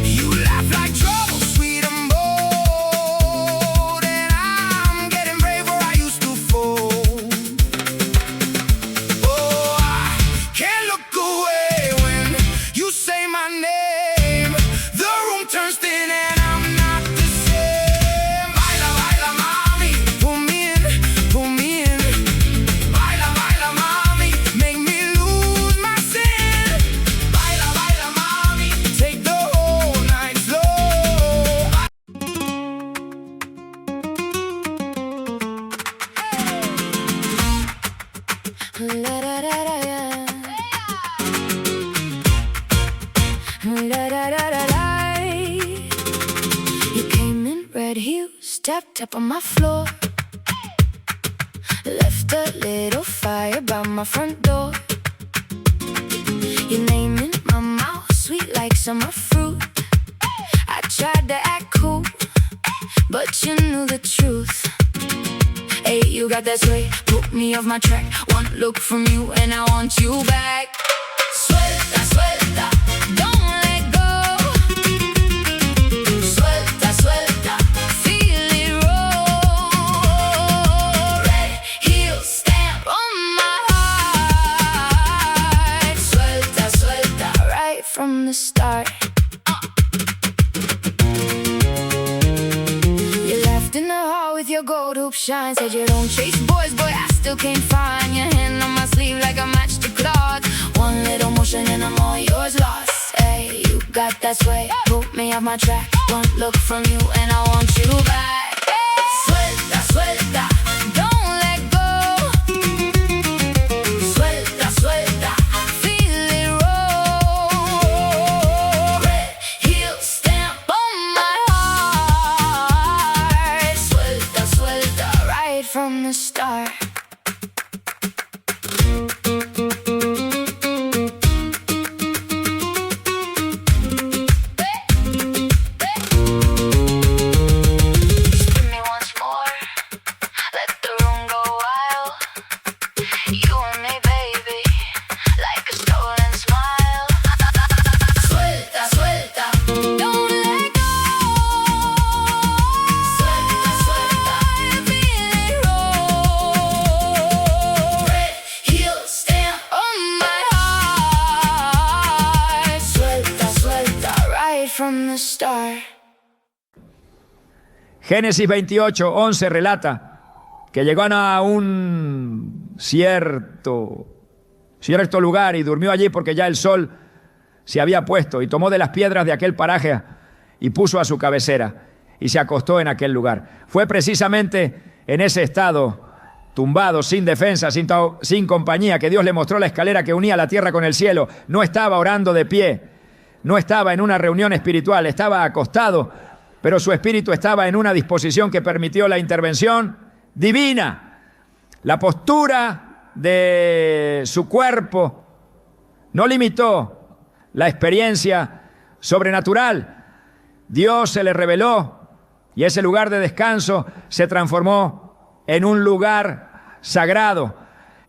You laugh like trouble, sweet and bold, and I'm getting brave where I used to fold. Oh, I can't look away when you say my name. The room turns thin and I'm not the same. Baila, baila, mami, pull me in, pull me in. Baila, baila, mami, make me lose my sin. Baila, baila, mami, take the whole night slow. La da da da la da da da da. You came in red heels, stepped up on my floor, left a little fire by my front door. Your name in my mouth, sweet like summer fruit. I tried to act cool, but you knew the truth. Hey, you got that sway, put me off my track. One look from you and I want you back. Suelta, suelta, don't let go. Suelta, suelta, feel it roll. Red heel stamp on my heart. Suelta, suelta, right from the start. You left in the hall with your gold hoop shine. Said you don't chase boys, boy, I still can't find your hand on my sleeve like a match to cloth. One little motion and I'm all yours lost. Hey, you got that sway, put me off my track. One look from you and I want you back. Suelta, suelta, don't let go. Suelta, suelta, feel it roll. Red heel stamp on my heart. Suelta, suelta, right from the start. Spin me once more, let the room go wild. You and me, baby, like a stolen smile. Suelta, suelta, don't let go. Suelta, suelta, feel it roll. Red heel stamp on my heart. Suelta, suelta, right from the start. Génesis 28:11 relata que llegaron a un cierto lugar y durmió allí porque ya el sol se había puesto, y tomó de las piedras de aquel paraje y puso a su cabecera y se acostó en aquel lugar. Fue precisamente en ese estado, tumbado, sin defensa, sin compañía, que Dios le mostró la escalera que unía la tierra con el cielo. No estaba orando de pie, no estaba en una reunión espiritual, estaba acostado, pero su espíritu estaba en una disposición que permitió la intervención divina. La postura de su cuerpo no limitó la experiencia sobrenatural. Dios se le reveló y ese lugar de descanso se transformó en un lugar sagrado.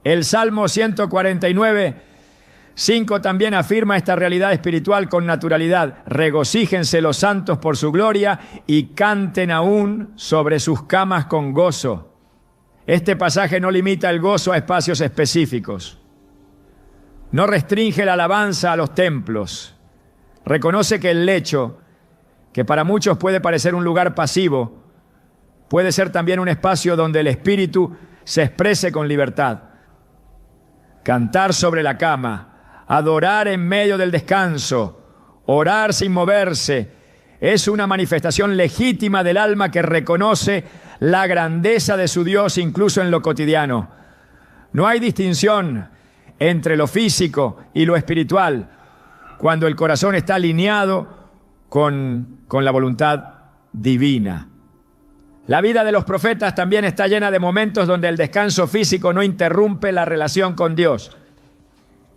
El Salmo 149:5 también afirma esta realidad espiritual con naturalidad. Regocíjense los santos por su gloria y canten aún sobre sus camas con gozo. Este pasaje no limita el gozo a espacios específicos. No restringe la alabanza a los templos. Reconoce que el lecho, que para muchos puede parecer un lugar pasivo, puede ser también un espacio donde el espíritu se exprese con libertad. Cantar sobre la cama, adorar en medio del descanso, orar sin moverse, es una manifestación legítima del alma que reconoce la grandeza de su Dios incluso en lo cotidiano. No hay distinción entre lo físico y lo espiritual cuando el corazón está alineado con la voluntad divina. La vida de los profetas también está llena de momentos donde el descanso físico no interrumpe la relación con Dios.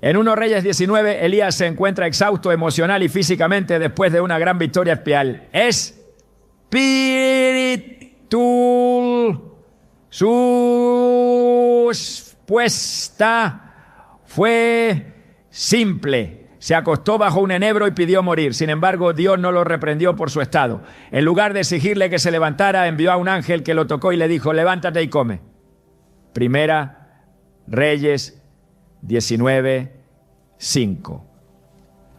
En 1 Reyes 19, Elías se encuentra exhausto emocional y físicamente después de una gran victoria espiritual. Sus respuesta fue simple. Se acostó bajo un enebro y pidió morir. Sin embargo, Dios no lo reprendió por su estado. En lugar de exigirle que se levantara, envió a un ángel que lo tocó y le dijo: levántate y come. Primera Reyes 19:5.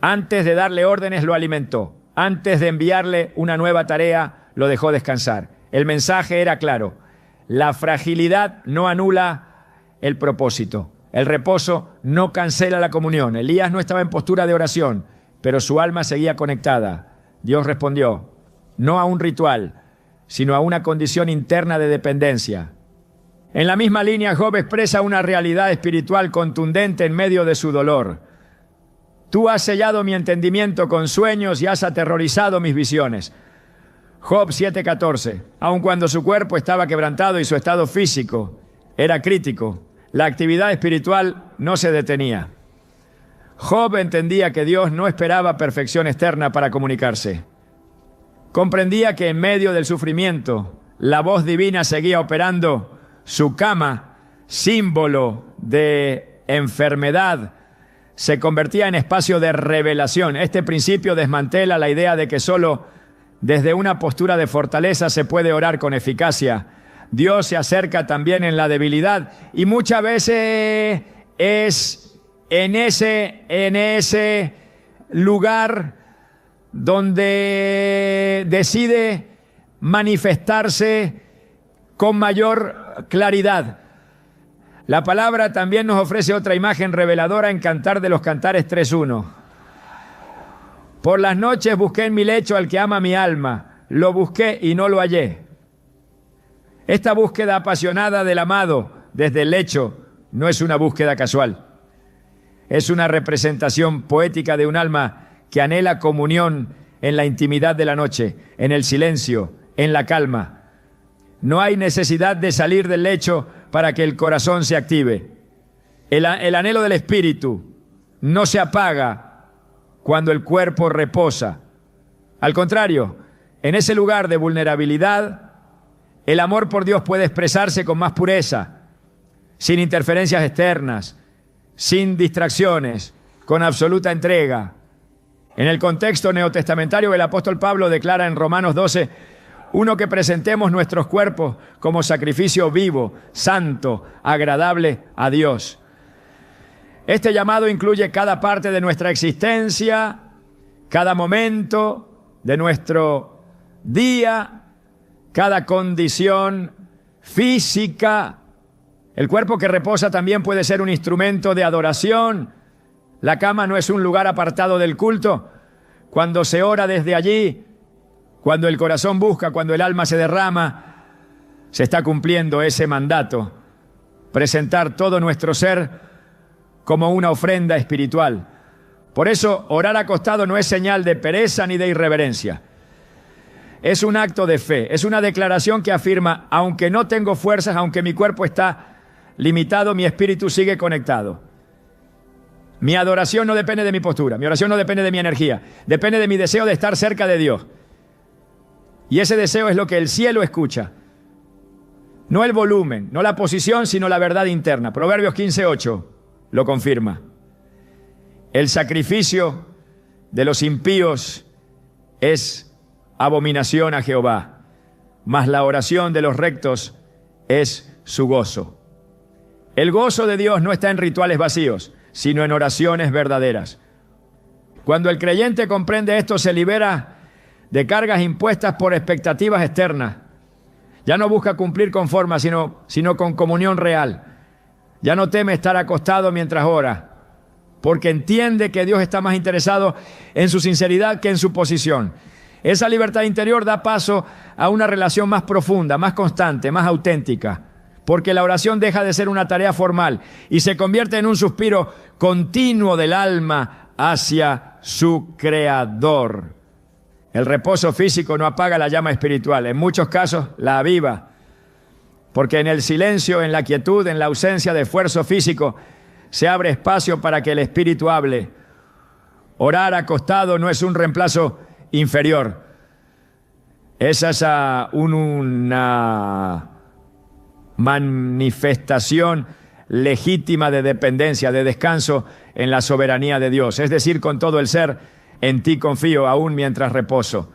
Antes de darle órdenes, lo alimentó. Antes de enviarle una nueva tarea, lo dejó descansar. El mensaje era claro: la fragilidad no anula el propósito. El reposo no cancela la comunión. Elías no estaba en postura de oración, pero su alma seguía conectada. Dios respondió, no a un ritual, sino a una condición interna de dependencia. En la misma línea, Job expresa una realidad espiritual contundente en medio de su dolor. Tú has sellado mi entendimiento con sueños y has aterrorizado mis visiones. Job 7:14. Aun cuando su cuerpo estaba quebrantado y su estado físico era crítico, la actividad espiritual no se detenía. Job entendía que Dios no esperaba perfección externa para comunicarse. Comprendía que en medio del sufrimiento, la voz divina seguía operando. Su cama, símbolo de enfermedad, se convertía en espacio de revelación. Este principio desmantela la idea de que solo desde una postura de fortaleza se puede orar con eficacia. Dios se acerca también en la debilidad y muchas veces es en ese lugar donde decide manifestarse con mayor claridad. La palabra también nos ofrece otra imagen reveladora en Cantar de los Cantares 3:1. Por las noches busqué en mi lecho al que ama mi alma, lo busqué y no lo hallé. Esta búsqueda apasionada del amado desde el lecho no es una búsqueda casual. Es una representación poética de un alma que anhela comunión en la intimidad de la noche, en el silencio, en la calma. No hay necesidad de salir del lecho para que el corazón se active. El anhelo del espíritu no se apaga cuando el cuerpo reposa. Al contrario, en ese lugar de vulnerabilidad, el amor por Dios puede expresarse con más pureza, sin interferencias externas, sin distracciones, con absoluta entrega. En el contexto neotestamentario, el apóstol Pablo declara en Romanos 12:1 que presentemos nuestros cuerpos como sacrificio vivo, santo, agradable a Dios. Este llamado incluye cada parte de nuestra existencia, cada momento de nuestro día, cada condición física. El cuerpo que reposa también puede ser un instrumento de adoración. La cama no es un lugar apartado del culto. Cuando se ora desde allí, cuando el corazón busca, cuando el alma se derrama, se está cumpliendo ese mandato. Presentar todo nuestro ser como una ofrenda espiritual. Por eso, orar acostado no es señal de pereza ni de irreverencia. Es un acto de fe, es una declaración que afirma, aunque no tengo fuerzas, aunque mi cuerpo está limitado, mi espíritu sigue conectado. Mi adoración no depende de mi postura, mi oración no depende de mi energía, depende de mi deseo de estar cerca de Dios. Y ese deseo es lo que el cielo escucha. No el volumen, no la posición, sino la verdad interna. Proverbios 15:8 lo confirma. El sacrificio de los impíos es abominación a Jehová, mas la oración de los rectos es su gozo. El gozo de Dios no está en rituales vacíos, sino en oraciones verdaderas. Cuando el creyente comprende esto, se libera de cargas impuestas por expectativas externas. Ya no busca cumplir con forma, sino con comunión real. Ya no teme estar acostado mientras ora, porque entiende que Dios está más interesado en su sinceridad que en su posición. Esa libertad interior da paso a una relación más profunda, más constante, más auténtica, porque la oración deja de ser una tarea formal y se convierte en un suspiro continuo del alma hacia su Creador. El reposo físico no apaga la llama espiritual, en muchos casos la aviva, porque en el silencio, en la quietud, en la ausencia de esfuerzo físico, se abre espacio para que el espíritu hable. Orar acostado no es un reemplazo inferior. Esa es una manifestación legítima de dependencia, de descanso en la soberanía de Dios. Es decir, con todo el ser, en ti confío, aún mientras reposo.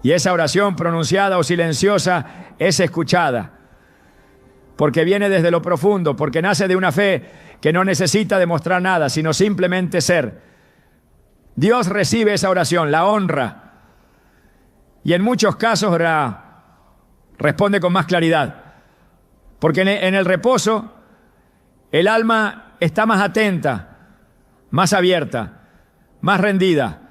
Y esa oración pronunciada o silenciosa es escuchada, porque viene desde lo profundo, porque nace de una fe que no necesita demostrar nada, sino simplemente ser. Dios recibe esa oración, la honra, y en muchos casos responde con más claridad, porque en el reposo el alma está más atenta, más abierta, más rendida.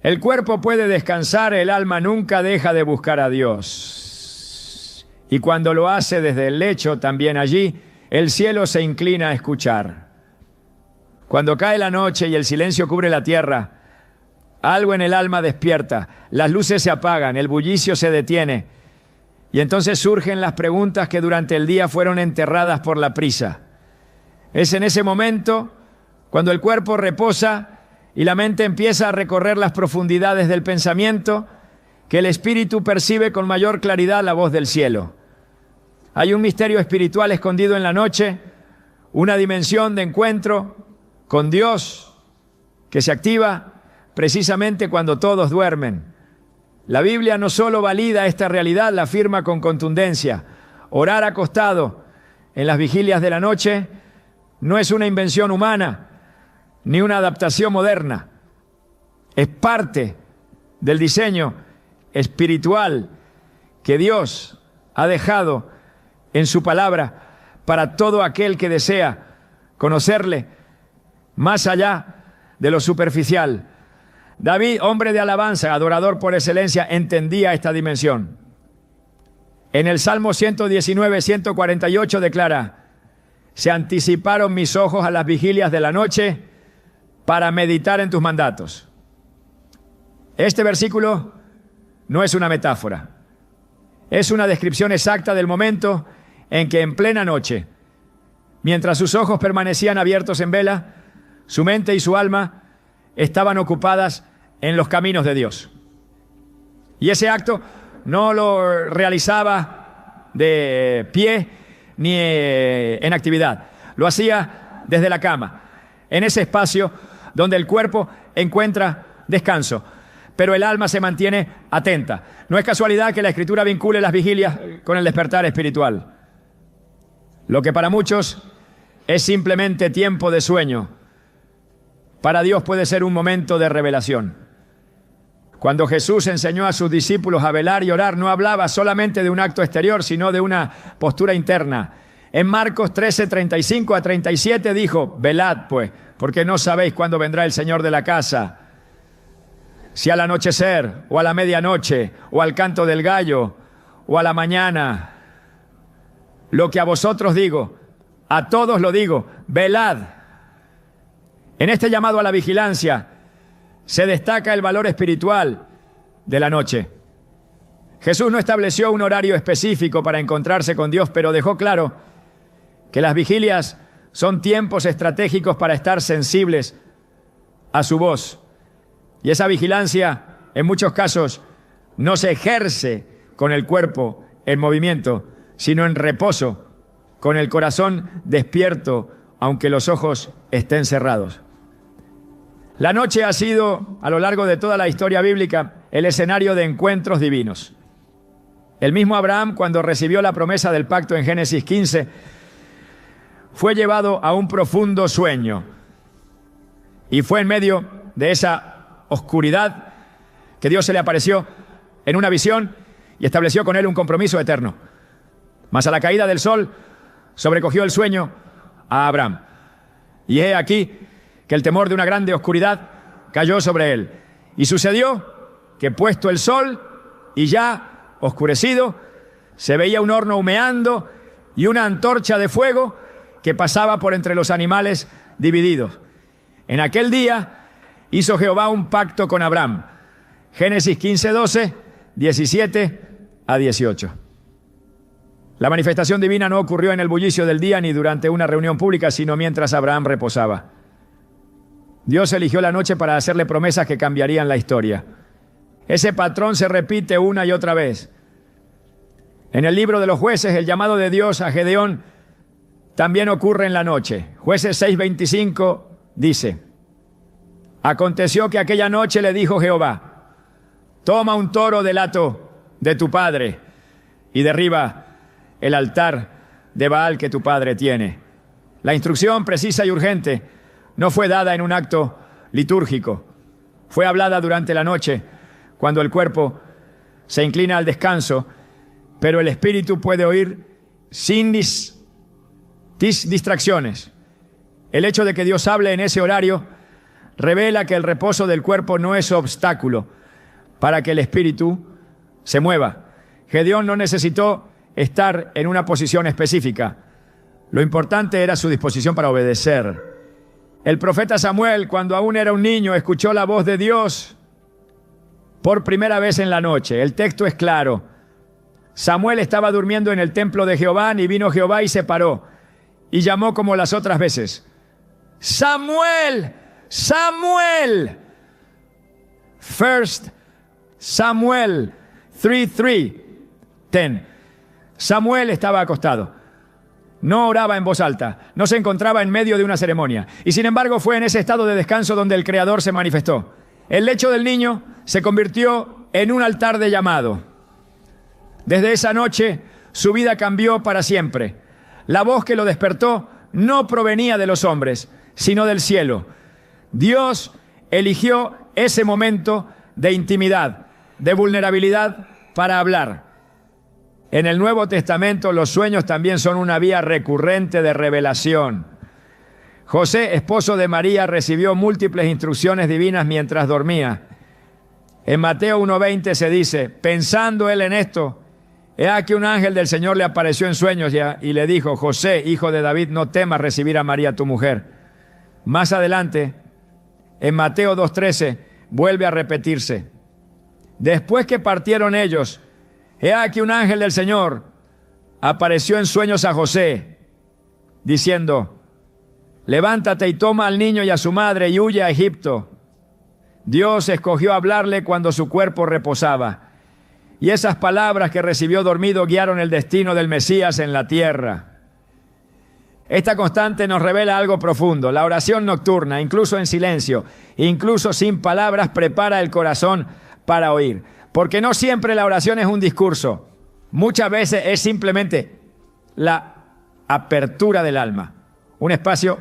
El cuerpo puede descansar, el alma nunca deja de buscar a Dios. Y cuando lo hace desde el lecho, también allí, el cielo se inclina a escuchar. Cuando cae la noche y el silencio cubre la tierra, algo en el alma despierta, las luces se apagan, el bullicio se detiene, y entonces surgen las preguntas que durante el día fueron enterradas por la prisa. Es en ese momento, cuando el cuerpo reposa y la mente empieza a recorrer las profundidades del pensamiento, que el espíritu percibe con mayor claridad la voz del cielo. Hay un misterio espiritual escondido en la noche, una dimensión de encuentro con Dios que se activa precisamente cuando todos duermen. La Biblia no solo valida esta realidad, la afirma con contundencia. Orar acostado en las vigilias de la noche no es una invención humana, ni una adaptación moderna. Es parte del diseño espiritual que Dios ha dejado en su palabra para todo aquel que desea conocerle más allá de lo superficial. David, hombre de alabanza, adorador por excelencia, entendía esta dimensión. En el Salmo 119, 148 declara: se anticiparon mis ojos a las vigilias de la noche para meditar en tus mandatos. Este versículo no es una metáfora, es una descripción exacta del momento en que en plena noche, mientras sus ojos permanecían abiertos en vela, su mente y su alma estaban ocupadas en los caminos de Dios. Y ese acto no lo realizaba de pie ni en actividad, lo hacía desde la cama, en ese espacio donde el cuerpo encuentra descanso, pero el alma se mantiene atenta. No es casualidad que la Escritura vincule las vigilias con el despertar espiritual. Lo que para muchos es simplemente tiempo de sueño, para Dios puede ser un momento de revelación. Cuando Jesús enseñó a sus discípulos a velar y orar, no hablaba solamente de un acto exterior, sino de una postura interna. En Marcos 13, 35 a 37 dijo: velad pues, porque no sabéis cuándo vendrá el Señor de la casa, si al anochecer, o a la medianoche, o al canto del gallo, o a la mañana. Lo que a vosotros digo, a todos lo digo, velad. En este llamado a la vigilancia se destaca el valor espiritual de la noche. Jesús no estableció un horario específico para encontrarse con Dios, pero dejó claro que las vigilias son tiempos estratégicos para estar sensibles a su voz. Y esa vigilancia, en muchos casos, no se ejerce con el cuerpo en movimiento, sino en reposo, con el corazón despierto, aunque los ojos estén cerrados. La noche ha sido, a lo largo de toda la historia bíblica, el escenario de encuentros divinos. El mismo Abraham, cuando recibió la promesa del pacto en Génesis 15, fue llevado a un profundo sueño. Y fue en medio de esa oscuridad que Dios se le apareció en una visión y estableció con él un compromiso eterno. Mas a la caída del sol sobrecogió el sueño a Abraham. Y he aquí que el temor de una grande oscuridad cayó sobre él. Y sucedió que puesto el sol y ya oscurecido, se veía un horno humeando y una antorcha de fuego que pasaba por entre los animales divididos. En aquel día hizo Jehová un pacto con Abraham. Génesis 15, 12, 17 a 18. La manifestación divina no ocurrió en el bullicio del día ni durante una reunión pública, sino mientras Abraham reposaba. Dios eligió la noche para hacerle promesas que cambiarían la historia. Ese patrón se repite una y otra vez. En el libro de los Jueces, el llamado de Dios a Gedeón también ocurre en la noche. Jueces 6:25 dice: aconteció que aquella noche le dijo Jehová: toma un toro del hato de tu padre y derriba el altar de Baal que tu padre tiene. La instrucción precisa y urgente no fue dada en un acto litúrgico. Fue hablada durante la noche, cuando el cuerpo se inclina al descanso, pero el espíritu puede oír sin distracciones. El hecho de que Dios hable en ese horario revela que el reposo del cuerpo no es obstáculo para que el espíritu se mueva. Gedeón no necesitó estar en una posición específica. Lo importante era su disposición para obedecer. El profeta Samuel, cuando aún era un niño, escuchó la voz de Dios por primera vez en la noche. El texto es claro. Samuel estaba durmiendo en el templo de Jehová, y vino Jehová y se paró, y llamó como las otras veces: ¡Samuel! ¡Samuel! First Samuel 3:10. Samuel estaba acostado. No oraba en voz alta, no se encontraba en medio de una ceremonia, y sin embargo fue en ese estado de descanso donde el Creador se manifestó. El lecho del niño se convirtió en un altar de llamado. Desde esa noche su vida cambió para siempre. La voz que lo despertó no provenía de los hombres, sino del cielo. Dios eligió ese momento de intimidad, de vulnerabilidad para hablar. En el Nuevo Testamento los sueños también son una vía recurrente de revelación. José, esposo de María, recibió múltiples instrucciones divinas mientras dormía. En Mateo 1:20 se dice: pensando él en esto, he aquí un ángel del Señor le apareció en sueños y le dijo: José, hijo de David, no temas recibir a María tu mujer. Más adelante, en Mateo 2:13, vuelve a repetirse: después que partieron ellos, he aquí un ángel del Señor apareció en sueños a José, diciendo: levántate y toma al niño y a su madre y huye a Egipto. Dios escogió hablarle cuando su cuerpo reposaba, y esas palabras que recibió dormido guiaron el destino del Mesías en la tierra. Esta constante nos revela algo profundo. La oración nocturna, incluso en silencio, incluso sin palabras, prepara el corazón para oír. Porque no siempre la oración es un discurso. Muchas veces es simplemente la apertura del alma. Un espacio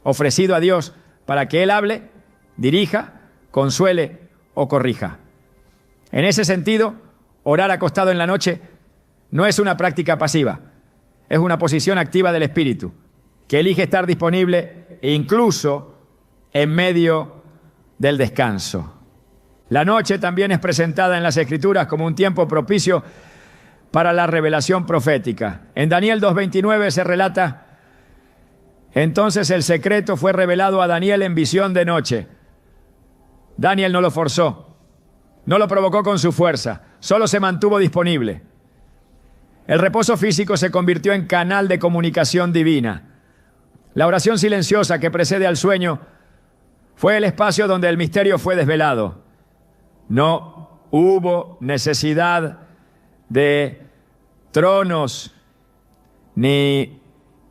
ofrecido a Dios para que Él hable, dirija, consuele o corrija. En ese sentido, orar acostado en la noche no es una práctica pasiva. Es una posición activa del espíritu, que elige estar disponible incluso en medio del descanso. La noche también es presentada en las Escrituras como un tiempo propicio para la revelación profética. En Daniel 2:29 se relata: entonces el secreto fue revelado a Daniel en visión de noche. Daniel no lo forzó, no lo provocó con su fuerza, solo se mantuvo disponible. El reposo físico se convirtió en canal de comunicación divina. La oración silenciosa que precede al sueño fue el espacio donde el misterio fue desvelado. No hubo necesidad de tronos ni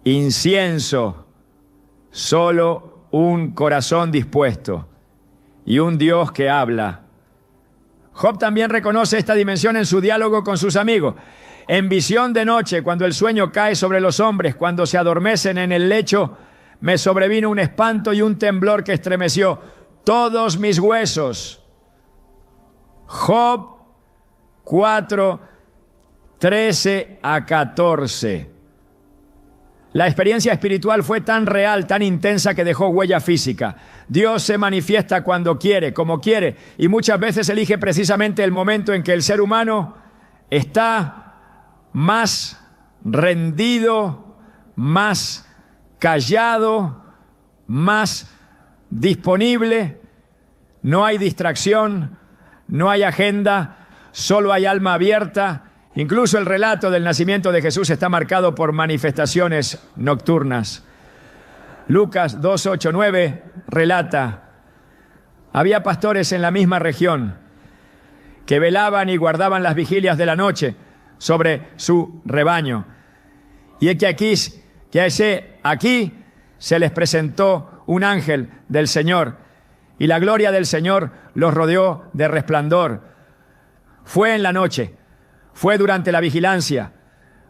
incienso, solo un corazón dispuesto y un Dios que habla. Job también reconoce esta dimensión en su diálogo con sus amigos. En visión de noche, cuando el sueño cae sobre los hombres, cuando se adormecen en el lecho, me sobrevino un espanto y un temblor que estremeció todos mis huesos. Job 4:13-14. La experiencia espiritual fue tan real, tan intensa, que dejó huella física. Dios se manifiesta cuando quiere, como quiere, y muchas veces elige precisamente el momento en que el ser humano está más rendido, más callado, más disponible. No hay distracción, no hay agenda, solo hay alma abierta. Incluso el relato del nacimiento de Jesús está marcado por manifestaciones nocturnas. Lucas 2:8-9 relata: había pastores en la misma región que velaban y guardaban las vigilias de la noche sobre su rebaño. Y es que aquí que aquí se les presentó un ángel del Señor y la gloria del Señor los rodeó de resplandor. Fue en la noche, fue durante la vigilancia,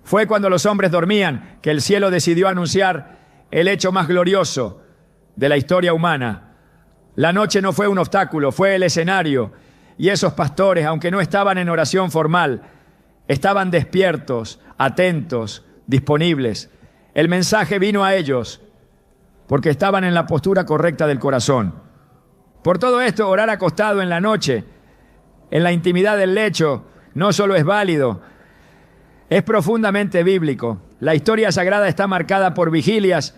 fue cuando los hombres dormían que el cielo decidió anunciar el hecho más glorioso de la historia humana. La noche no fue un obstáculo, fue el escenario. Y esos pastores, aunque no estaban en oración formal, estaban despiertos, atentos, disponibles. El mensaje vino a ellos porque estaban en la postura correcta del corazón. Por todo esto, orar acostado en la noche, en la intimidad del lecho, no solo es válido, es profundamente bíblico. La historia sagrada está marcada por vigilias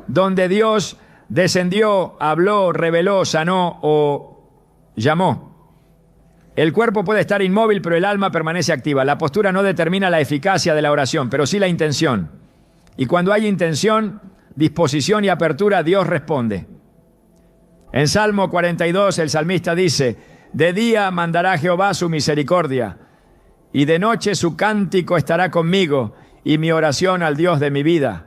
donde Dios descendió, habló, reveló, sanó o llamó. El cuerpo puede estar inmóvil, pero el alma permanece activa. La postura no determina la eficacia de la oración, pero sí la intención. Y cuando hay intención, disposición y apertura, Dios responde. En Salmo 42, el salmista dice: de día mandará Jehová su misericordia, y de noche su cántico estará conmigo, y mi oración al Dios de mi vida.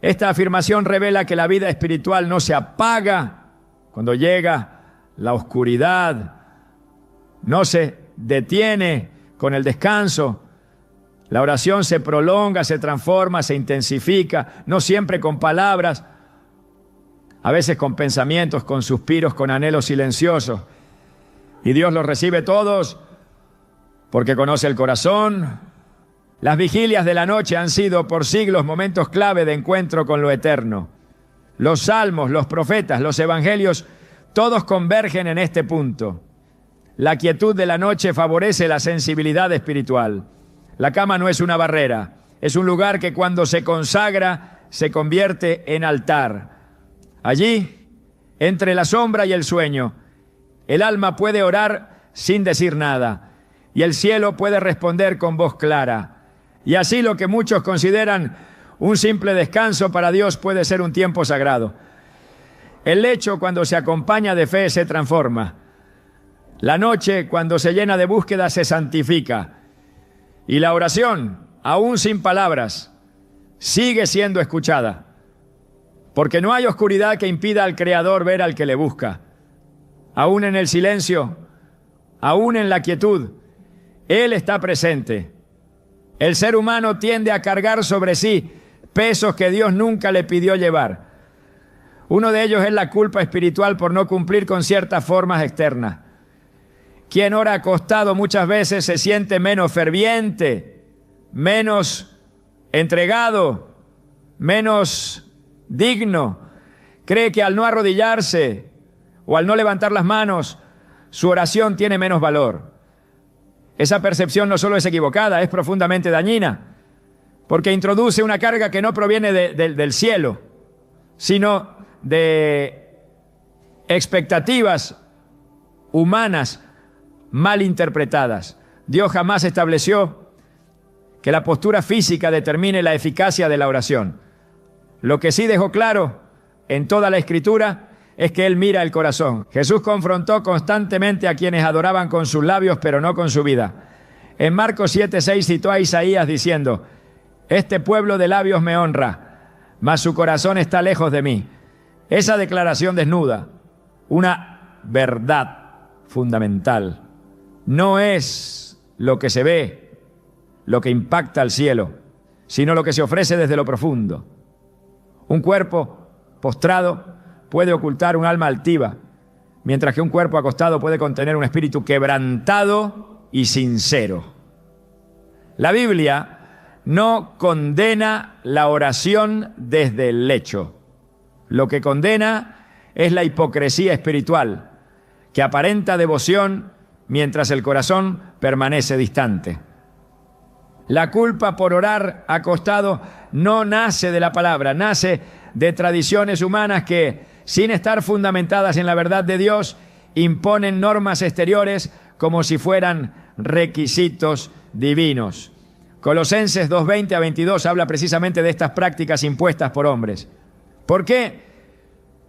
Esta afirmación revela que la vida espiritual no se apaga cuando llega la oscuridad, no se detiene con el descanso. La oración se prolonga, se transforma, se intensifica, no siempre con palabras, a veces con pensamientos, con suspiros, con anhelos silenciosos. Y Dios los recibe todos porque conoce el corazón. Las vigilias de la noche han sido por siglos momentos clave de encuentro con lo eterno. Los salmos, los profetas, los evangelios, todos convergen en este punto. La quietud de la noche favorece la sensibilidad espiritual. La cama no es una barrera, es un lugar que cuando se consagra se convierte en altar. Allí, entre la sombra y el sueño, el alma puede orar sin decir nada y el cielo puede responder con voz clara. Y así lo que muchos consideran un simple descanso para Dios puede ser un tiempo sagrado. El lecho, cuando se acompaña de fe, se transforma. La noche, cuando se llena de búsqueda, se santifica. Y la oración, aún sin palabras, sigue siendo escuchada. Porque no hay oscuridad que impida al Creador ver al que le busca. Aún en el silencio, aún en la quietud, Él está presente. El ser humano tiende a cargar sobre sí pesos que Dios nunca le pidió llevar. Uno de ellos es la culpa espiritual por no cumplir con ciertas formas externas. Quien ora acostado muchas veces se siente menos ferviente, menos entregado, menos digno. Cree que al no arrodillarse o al no levantar las manos, su oración tiene menos valor. Esa percepción no solo es equivocada, es profundamente dañina, porque introduce una carga que no proviene del cielo, sino de expectativas humanas mal interpretadas. Dios jamás estableció que la postura física determine la eficacia de la oración. Lo que sí dejó claro en toda la Escritura es que Él mira el corazón. Jesús confrontó constantemente a quienes adoraban con sus labios, pero no con su vida. En Marcos 7:6 citó a Isaías diciendo: este pueblo de labios me honra, mas su corazón está lejos de mí. Esa declaración desnuda una verdad fundamental. No es lo que se ve, lo que impacta al cielo, sino lo que se ofrece desde lo profundo. Un cuerpo postrado puede ocultar un alma altiva, mientras que un cuerpo acostado puede contener un espíritu quebrantado y sincero. La Biblia no condena la oración desde el lecho. Lo que condena es la hipocresía espiritual, que aparenta devoción mientras el corazón permanece distante. La culpa por orar acostado no nace de la palabra, nace de tradiciones humanas que, sin estar fundamentadas en la verdad de Dios, imponen normas exteriores como si fueran requisitos divinos. Colosenses 2:20-22 habla precisamente de estas prácticas impuestas por hombres. ¿Por qué?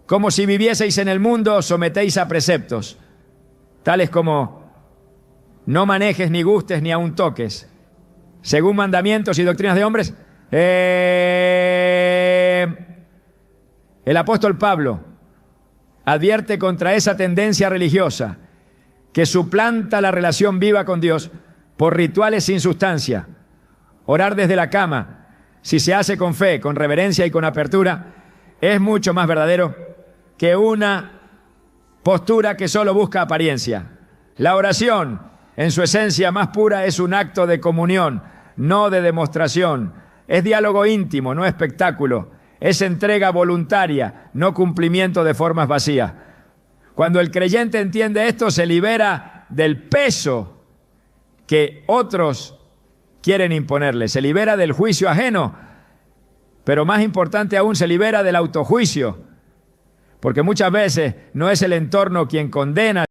Como si vivieseis en el mundo, os sometéis a preceptos, tales como: no manejes, ni gustes, ni aun toques, según mandamientos y doctrinas de hombres. El apóstol Pablo advierte contra esa tendencia religiosa que suplanta la relación viva con Dios por rituales sin sustancia. Orar desde la cama, si se hace con fe, con reverencia y con apertura, es mucho más verdadero que una postura que solo busca apariencia. La oración, en su esencia más pura, es un acto de comunión, no de demostración. Es diálogo íntimo, no espectáculo. Es entrega voluntaria, no cumplimiento de formas vacías. Cuando el creyente entiende esto, se libera del peso que otros quieren imponerle. Se libera del juicio ajeno, pero más importante aún, se libera del autojuicio. Porque muchas veces no es el entorno quien condena,